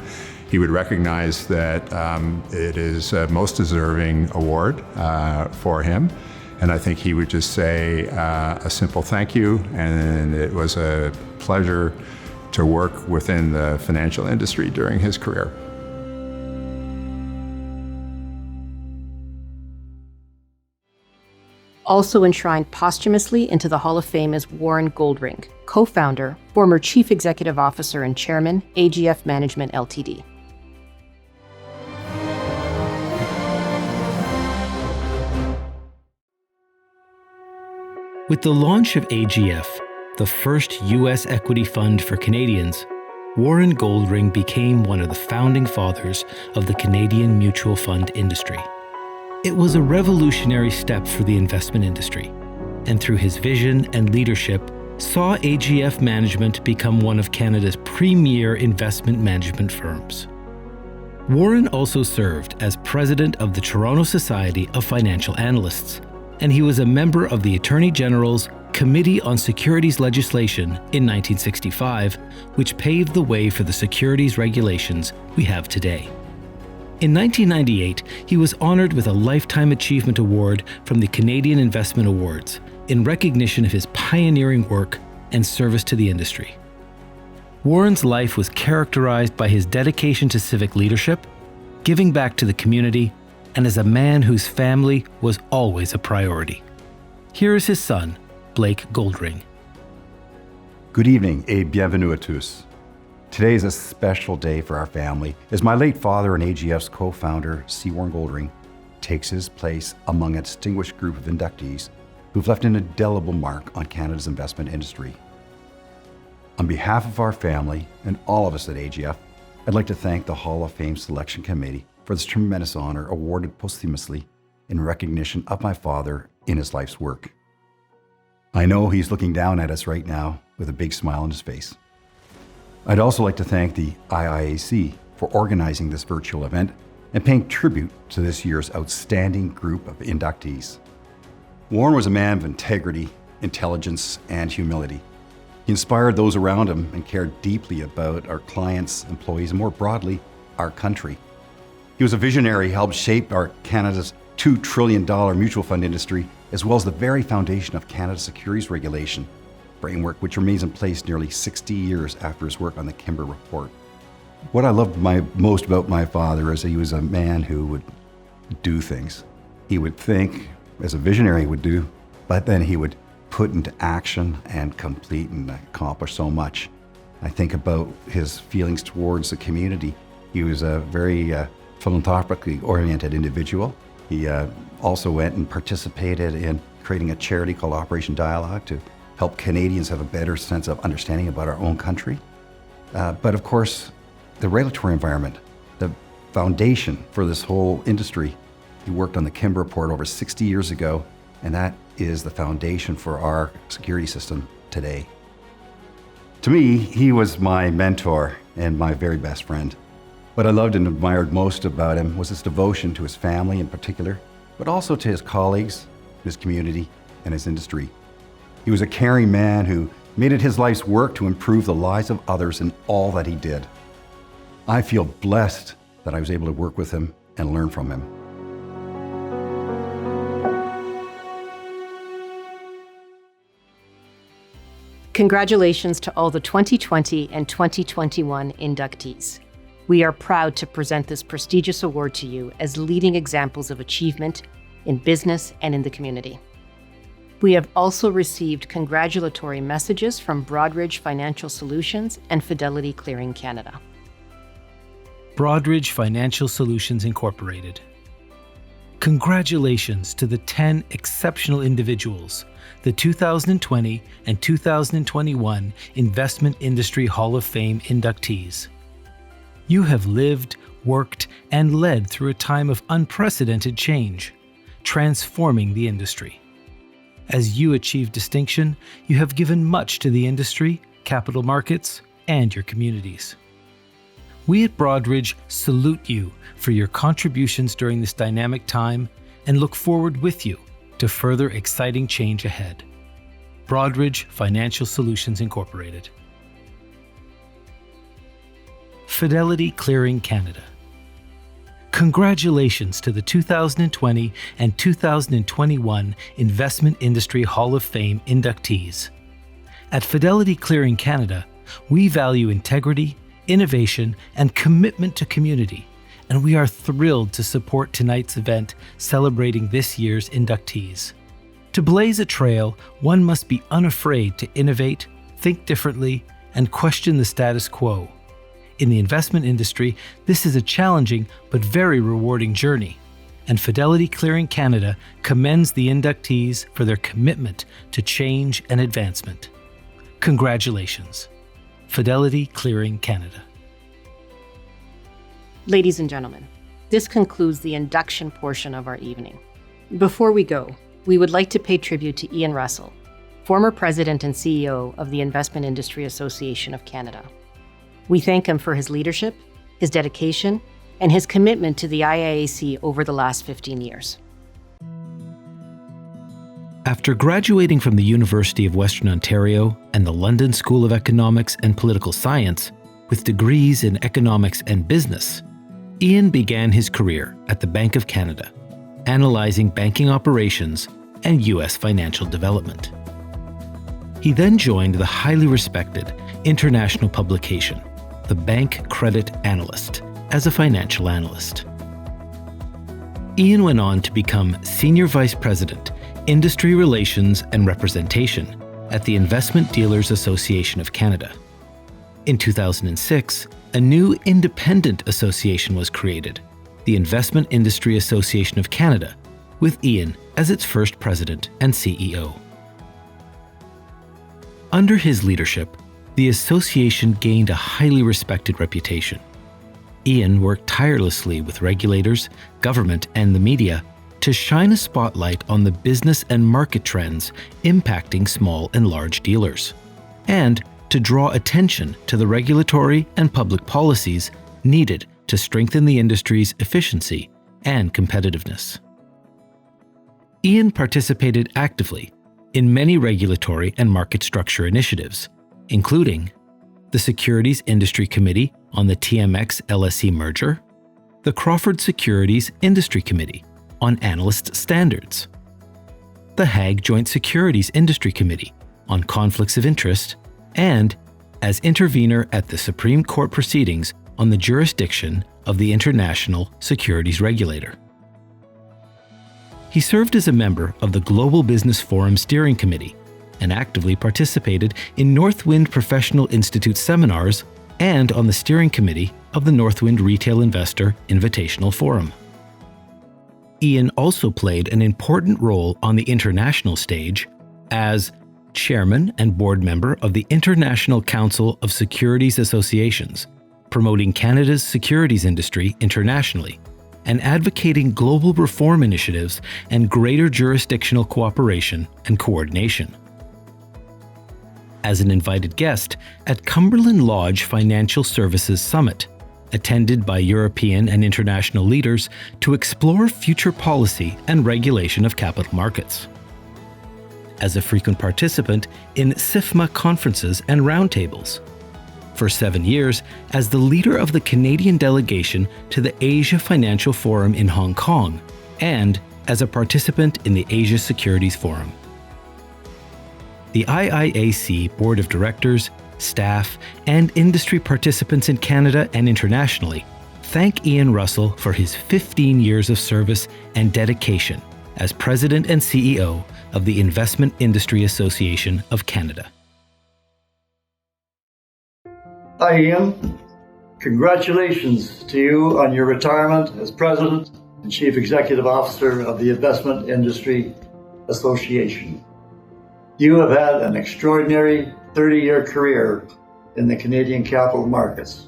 Speaker 17: he would recognize that it is a most deserving award for him. And I think he would just say a simple thank you, and it was a pleasure to work within the financial industry during his career.
Speaker 1: Also enshrined posthumously into the Hall of Fame is Warren Goldring, co-founder, former Chief Executive Officer and Chairman, AGF Management Ltd.
Speaker 4: With the launch of AGF, the first U.S. equity fund for Canadians, Warren Goldring became one of the founding fathers of the Canadian mutual fund industry. It was a revolutionary step for the investment industry, and through his vision and leadership, saw AGF Management become one of Canada's premier investment management firms. Warren also served as president of the Toronto Society of Financial Analysts, and he was a member of the Attorney General's Committee on Securities Legislation in 1965, which paved the way for the securities regulations we have today. In 1998, he was honored with a Lifetime Achievement Award from the Canadian Investment Awards in recognition of his pioneering work and service to the industry. Warren's life was characterized by his dedication to civic leadership, giving back to the community, and as a man whose family was always a priority. Here is his son, Blake Goldring.
Speaker 19: Good evening et bienvenue à tous. Today is a special day for our family as my late father and AGF's co-founder, C. Warren Goldring, takes his place among a distinguished group of inductees who've left an indelible mark on Canada's investment industry. On behalf of our family and all of us at AGF, I'd like to thank the Hall of Fame Selection Committee for this tremendous honor awarded posthumously in recognition of my father in his life's work. I know he's looking down at us right now with a big smile on his face. I'd also like to thank the IIAC for organizing this virtual event and paying tribute to this year's outstanding group of inductees. Warren was a man of integrity, intelligence, and humility. He inspired those around him and cared deeply about our clients, employees, and more broadly, our country. He was a visionary, helped shape our Canada's $2 trillion mutual fund industry, as well as the very foundation of Canada's securities regulation framework, which remains in place nearly 60 years after his work on the Kimber Report. What I loved most about my father is that he was a man who would do things. He would think, as a visionary would do, but then he would put into action and complete and accomplish so much. I think about his feelings towards the community. He was a very philanthropically oriented individual. He also went and participated in creating a charity called Operation Dialogue to help Canadians have a better sense of understanding about our own country. But of course, the regulatory environment, the foundation for this whole industry. He worked on the Kimber Report over 60 years ago, and that is the foundation for our security system today. To me, he was my mentor and my very best friend. What I loved and admired most about him was his devotion to his family in particular, but also to his colleagues, his community, and his industry. He was a caring man who made it his life's work to improve the lives of others in all that he did. I feel blessed that I was able to work with him and learn from him.
Speaker 1: Congratulations to all the 2020 and 2021 inductees. We are proud to present this prestigious award to you as leading examples of achievement in business and in the community. We have also received congratulatory messages from Broadridge Financial Solutions and Fidelity Clearing Canada.
Speaker 4: Broadridge Financial Solutions Incorporated. Congratulations to the 10 exceptional individuals, the 2020 and 2021 Investment Industry Hall of Fame inductees. You have lived, worked, and led through a time of unprecedented change, transforming the industry. As you achieve distinction, you have given much to the industry, capital markets, and your communities. We at Broadridge salute you for your contributions during this dynamic time and look forward with you to further exciting change ahead. Broadridge Financial Solutions Incorporated. Fidelity Clearing Canada. Congratulations to the 2020 and 2021 Investment Industry Hall of Fame inductees. At Fidelity Clearing Canada, we value integrity, innovation, and commitment to community, and we are thrilled to support tonight's event celebrating this year's inductees. To blaze a trail, one must be unafraid to innovate, think differently, and question the status quo. In the investment industry, this is a challenging but very rewarding journey, and Fidelity Clearing Canada commends the inductees for their commitment to change and advancement. Congratulations. Fidelity Clearing Canada.
Speaker 1: Ladies and gentlemen, this concludes the induction portion of our evening. Before we go, we would like to pay tribute to Ian Russell, former President and CEO of the Investment Industry Association of Canada. We thank him for his leadership, his dedication, and his commitment to the IIAC over the last 15 years.
Speaker 4: After graduating from the University of Western Ontario and the London School of Economics and Political Science, with degrees in economics and business, Ian began his career at the Bank of Canada, analyzing banking operations and U.S. financial development. He then joined the highly respected international publication, The Bank Credit Analyst, as a financial analyst. Ian went on to become Senior Vice President, Industry Relations and Representation at the Investment Dealers Association of Canada. In 2006, a new independent association was created, the Investment Industry Association of Canada, with Ian as its first president and CEO. Under his leadership, the association gained a highly respected reputation. Ian worked tirelessly with regulators, government, and the media to shine a spotlight on the business and market trends impacting small and large dealers, and to draw attention to the regulatory and public policies needed to strengthen the industry's efficiency and competitiveness. Ian participated actively in many regulatory and market structure initiatives, including the Securities Industry Committee on the TMX-LSE merger, the Crawford Securities Industry Committee on Analyst Standards, the Hague Joint Securities Industry Committee on Conflicts of Interest, and as intervener at the Supreme Court proceedings on the jurisdiction of the International Securities Regulator. He served as a member of the Global Business Forum Steering Committee and actively participated in Northwind Professional Institute seminars and on the steering committee of the Northwind Retail Investor Invitational Forum. Ian also played an important role on the international stage as chairman and board member of the International Council of Securities Associations, promoting Canada's securities industry internationally and advocating global reform initiatives and greater jurisdictional cooperation and coordination. As an invited guest at Cumberland Lodge Financial Services Summit, attended by European and international leaders to explore future policy and regulation of capital markets. As a frequent participant in SIFMA conferences and roundtables. For 7 years as the leader of the Canadian delegation to the Asia Financial Forum in Hong Kong, and as a participant in the Asia Securities Forum. The IIAC Board of Directors, staff, and industry participants in Canada and internationally thank Ian Russell for his 15 years of service and dedication as President and CEO of the Investment Industry Association of Canada.
Speaker 20: Hi, Ian. Congratulations to you on your retirement as President and Chief Executive Officer of the Investment Industry Association. You have had an extraordinary 30-year career in the Canadian capital markets.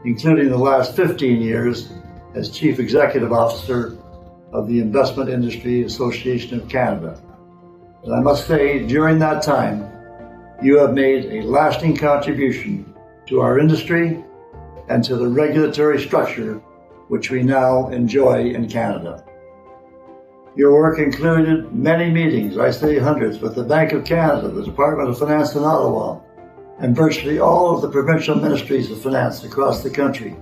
Speaker 20: including the last 15 years as Chief Executive Officer of the Investment Industry Association of Canada. And I must say, during that time, you have made a lasting contribution to our industry and to the regulatory structure which we now enjoy in Canada. Your work included many meetings, I say hundreds, with the Bank of Canada, the Department of Finance in Ottawa, and virtually all of the provincial ministries of finance across the country,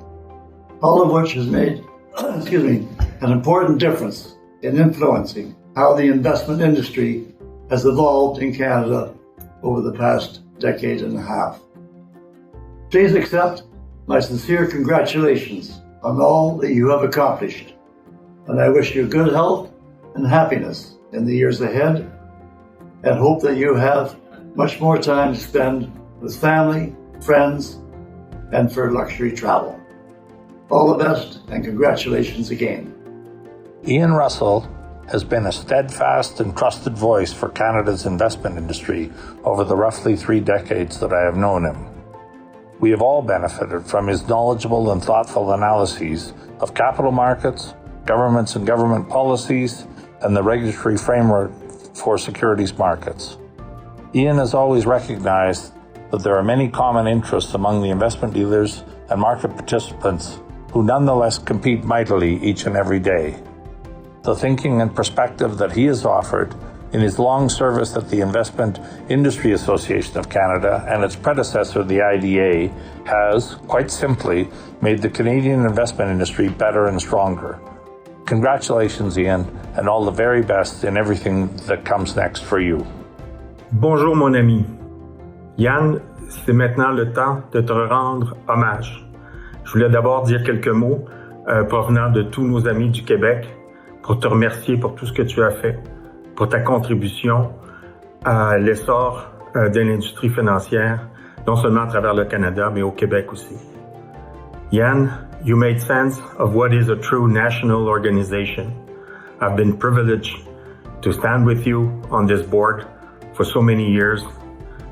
Speaker 20: all of which has made an important difference in influencing how the investment industry has evolved in Canada over the past decade and a half. Please accept my sincere congratulations on all that you have accomplished, and I wish you good health and happiness in the years ahead, and hope that you have much more time to spend with family, friends, and for luxury travel. All the best, and congratulations again.
Speaker 21: Ian Russell has been a steadfast and trusted voice for Canada's investment industry over the roughly 3 decades that I have known him. We have all benefited from his knowledgeable and thoughtful analyses of capital markets, governments and government policies, and the regulatory framework for securities markets. Ian has always recognized that there are many common interests among the investment dealers and market participants who nonetheless compete mightily each and every day. The thinking and perspective that he has offered in his long service at the Investment Industry Association of Canada and its predecessor, the IIAC, has, quite simply, made the Canadian investment industry better and stronger. Congratulations, Ian, and all the very best in everything that comes next for you.
Speaker 22: Bonjour, mon ami. Yann, c'est maintenant le temps de te rendre hommage. Je voulais d'abord dire quelques mots provenant de tous nos amis du Québec pour te remercier pour tout ce que tu as fait, pour ta contribution à l'essor de l'industrie financière, non seulement à travers le Canada, mais au Québec aussi. Yann, you made sense of what is a true national organization. I've been privileged to stand with you on this board for so many years.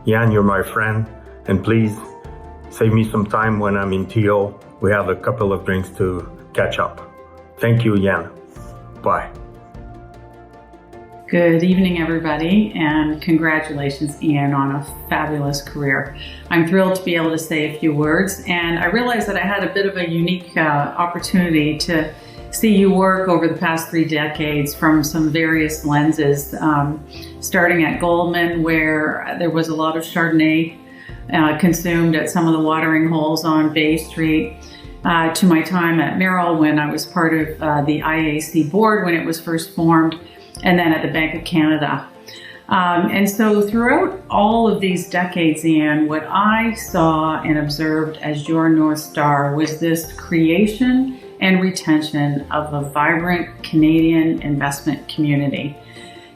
Speaker 22: Yann, you're my friend, and please save me some time when I'm in TO. We have a couple of drinks to catch up. Thank you, Yann. Bye.
Speaker 23: Good evening, everybody, and congratulations, Ian, on a fabulous career. I'm thrilled to be able to say a few words, and I realized that I had a bit of a unique opportunity to see you work over the past 3 decades from some various lenses, starting at Goldman, where there was a lot of Chardonnay consumed at some of the watering holes on Bay Street, to my time at Merrill when I was part of the IIAC board when it was first formed, and then at the Bank of Canada. And so throughout all of these decades, Ian, what I saw and observed as your North Star was this creation and retention of a vibrant Canadian investment community.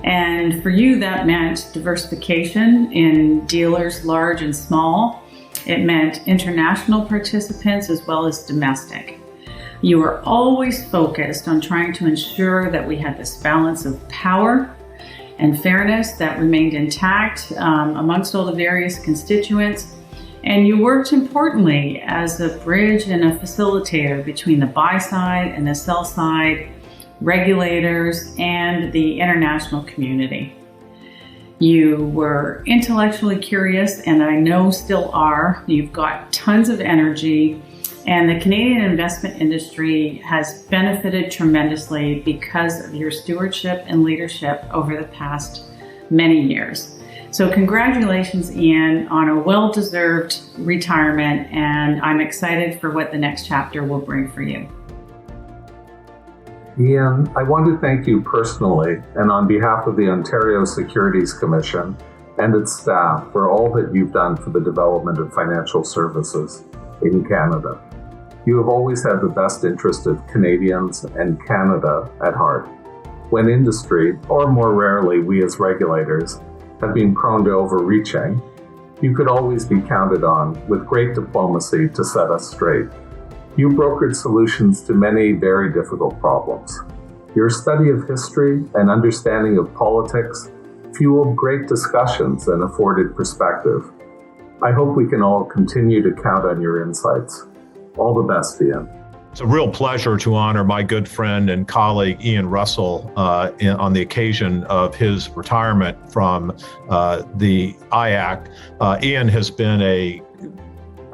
Speaker 23: And for you, that meant diversification in dealers large and small. It meant international participants as well as domestic. You were always focused on trying to ensure that we had this balance of power and fairness that remained intact amongst all the various constituents. And you worked importantly as a bridge and a facilitator between the buy side and the sell side, regulators, and the international community. You were intellectually curious, and I know still are. You've got tons of energy, and the Canadian investment industry has benefited tremendously because of your stewardship and leadership over the past many years. So congratulations, Ian, on a well-deserved retirement, and I'm excited for what the next chapter will bring for you.
Speaker 24: Ian, I want to thank you personally and on behalf of the Ontario Securities Commission and its staff for all that you've done for the development of financial services in Canada. You have always had the best interest of Canadians and Canada at heart. When industry, or more rarely we as regulators, have been prone to overreaching, you could always be counted on with great diplomacy to set us straight. You brokered solutions to many very difficult problems. Your study of history and understanding of politics fueled great discussions and afforded perspective. I hope we can all continue to count on your insights. All the best, Ian.
Speaker 2: It's a real pleasure to honor my good friend and colleague Ian Russell on the occasion of his retirement from the IIAC. Ian has been a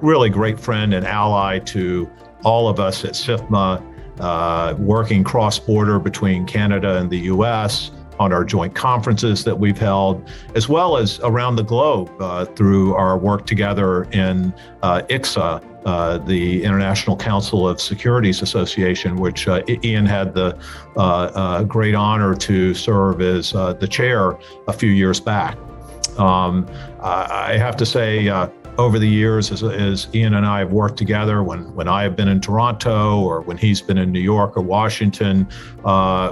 Speaker 2: really great friend and ally to all of us at SIFMA, working cross-border between Canada and the U.S., on our joint conferences that we've held, as well as around the globe through our work together in IIAC, the International Council of Securities Association, which Ian had the great honor to serve as the chair a few years back. I have to say, over the years, as Ian and I have worked together, when I have been in Toronto or when he's been in New York or Washington,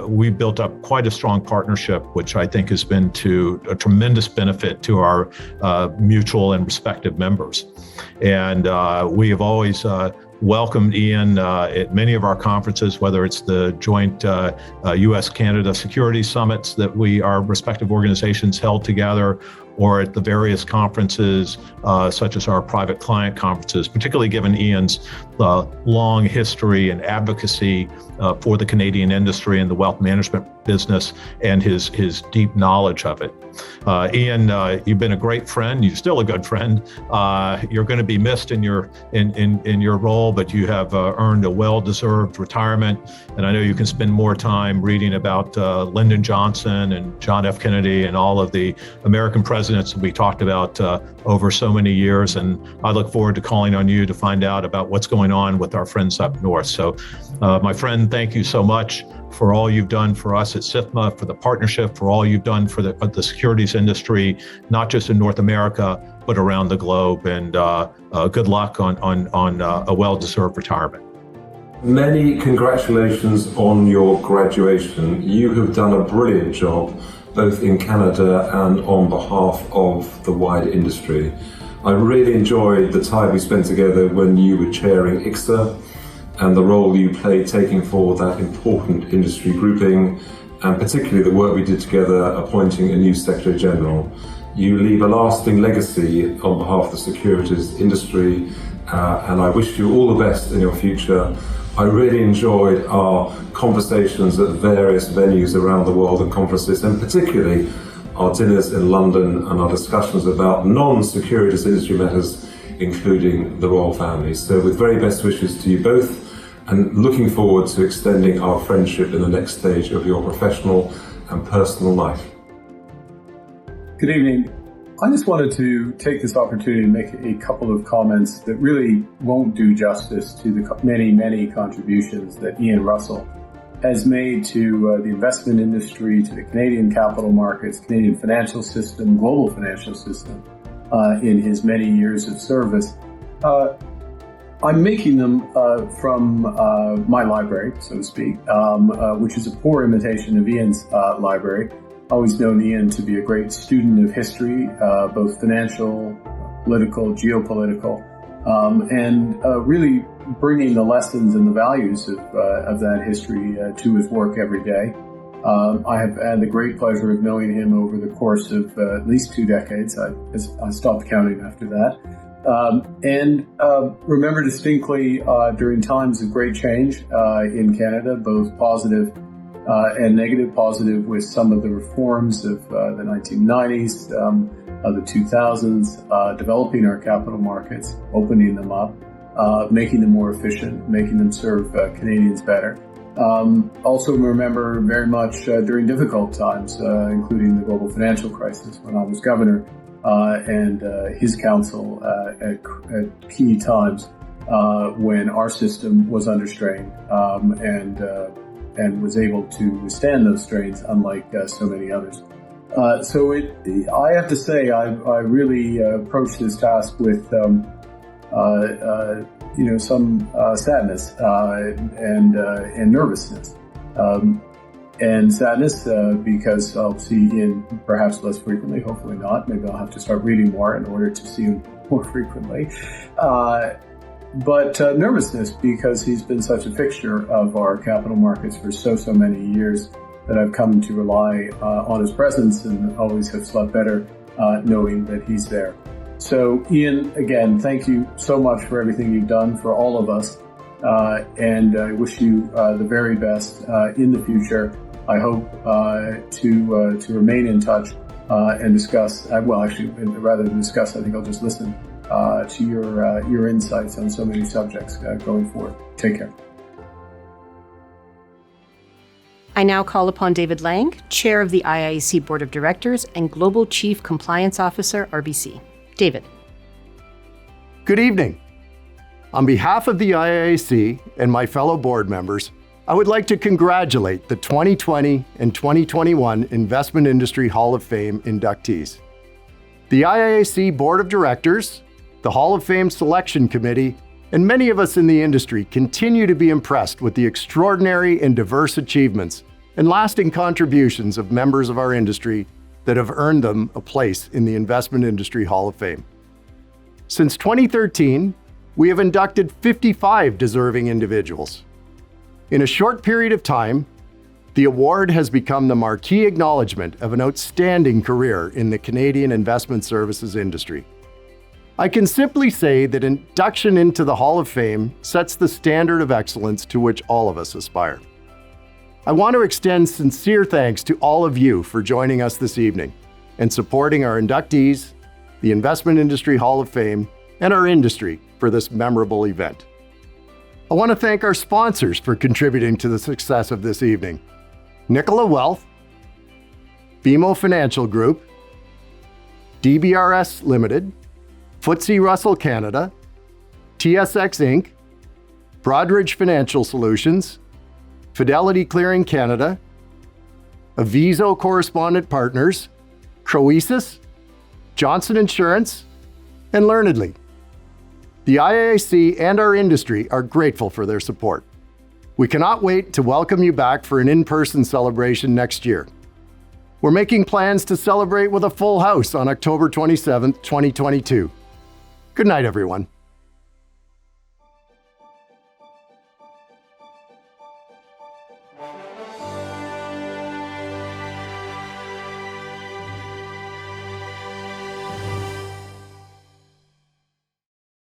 Speaker 2: we've built up quite a strong partnership, which I think has been to a tremendous benefit to our mutual and respective members. And we have always welcomed Ian at many of our conferences, whether it's the joint U.S.-Canada Security Summits that our respective organizations held together, or at the various conferences, such as our private client conferences, particularly given Ian's long history and advocacy for the Canadian industry and the wealth management business and his deep knowledge of it. Ian, you've been a great friend. You're still a good friend. You're going to be missed in your role, but you have earned a well-deserved retirement. And I know you can spend more time reading about Lyndon Johnson and John F. Kennedy and all of the American presidents that we talked about over so many years. And I look forward to calling on you to find out about what's going on with our friends up north. So, my friend, thank you so much for all you've done for us at SIFMA, for the partnership, for all you've done for the securities industry, not just in North America, but around the globe. And good luck on a well-deserved retirement.
Speaker 24: Many congratulations on your graduation. You have done a brilliant job, both in Canada and on behalf of the wider industry. I really enjoyed the time we spent together when you were chairing IIAC and the role you played taking forward that important industry grouping, and particularly the work we did together appointing a new Secretary General. You leave a lasting legacy on behalf of the securities industry, and I wish you all the best in your future. I really enjoyed our conversations at various venues around the world and conferences, and particularly our dinners in London and our discussions about non-securities industry matters, including the royal family. So with very best wishes to you both, and looking forward to extending our friendship in the next stage of your professional and personal life.
Speaker 3: Good evening. I just wanted to take this opportunity to make a couple of comments that really won't do justice to the many, many contributions that Ian Russell has made to the investment industry, to the Canadian capital markets, Canadian financial system, global financial system, in his many years of service. I'm making them from my library, so to speak, which is a poor imitation of Ian's library. Always known Ian to be a great student of history, both financial, political, geopolitical, and really bringing the lessons and the values of that history to his work every day. I have had the great pleasure of knowing him over the course of at least 2 decades. I stopped counting after that. And remember distinctly during times of great change in Canada, both positive and negative. Positive with some of the reforms of the 1990s, of the 2000s, developing our capital markets, opening them up, making them more efficient, making them serve Canadians better. Also remember very much during difficult times, including the global financial crisis when I was governor, and his counsel at key times when our system was under strain, and was able to withstand those strains, unlike so many others. I have to say, I really approached this task with some sadness and nervousness. And sadness because I'll see Ian perhaps less frequently, hopefully not. Maybe I'll have to start reading more in order to see him more frequently. But nervousness because he's been such a fixture of our capital markets for so many years that I've come to rely on his presence and always have slept better knowing that he's there. So Ian, again, thank you so much for everything you've done for all of us. And I wish you the very best in the future. I hope to remain in touch and discuss, rather than discuss, I think I'll just listen to your insights on so many subjects going forward. Take care.
Speaker 1: I now call upon David Lang, Chair of the IIAC Board of Directors and Global Chief Compliance Officer, RBC. David.
Speaker 5: Good evening. On behalf of the IIAC and my fellow board members, I would like to congratulate the 2020 and 2021 Investment Industry Hall of Fame inductees. The IIAC Board of Directors, the Hall of Fame Selection Committee, and many of us in the industry continue to be impressed with the extraordinary and diverse achievements and lasting contributions of members of our industry that have earned them a place in the Investment Industry Hall of Fame. Since 2013, we have inducted 55 deserving individuals. In a short period of time, the award has become the marquee acknowledgement of an outstanding career in the Canadian investment services industry. I can simply say that induction into the Hall of Fame sets the standard of excellence to which all of us aspire. I want to extend sincere thanks to all of you for joining us this evening and supporting our inductees, the Investment Industry Hall of Fame, and our industry for this memorable event. I want to thank our sponsors for contributing to the success of this evening: Nicola Wealth, BMO Financial Group, DBRS Limited, FTSE Russell Canada, TSX Inc., Broadridge Financial Solutions, Fidelity Clearing Canada, Aviso Correspondent Partners, Croesus, Johnson Insurance, and Learnedly. The IIAC and our industry are grateful for their support. We cannot wait to welcome you back for an in-person celebration next year. We're making plans to celebrate with a full house on October 27th, 2022. Good night, everyone.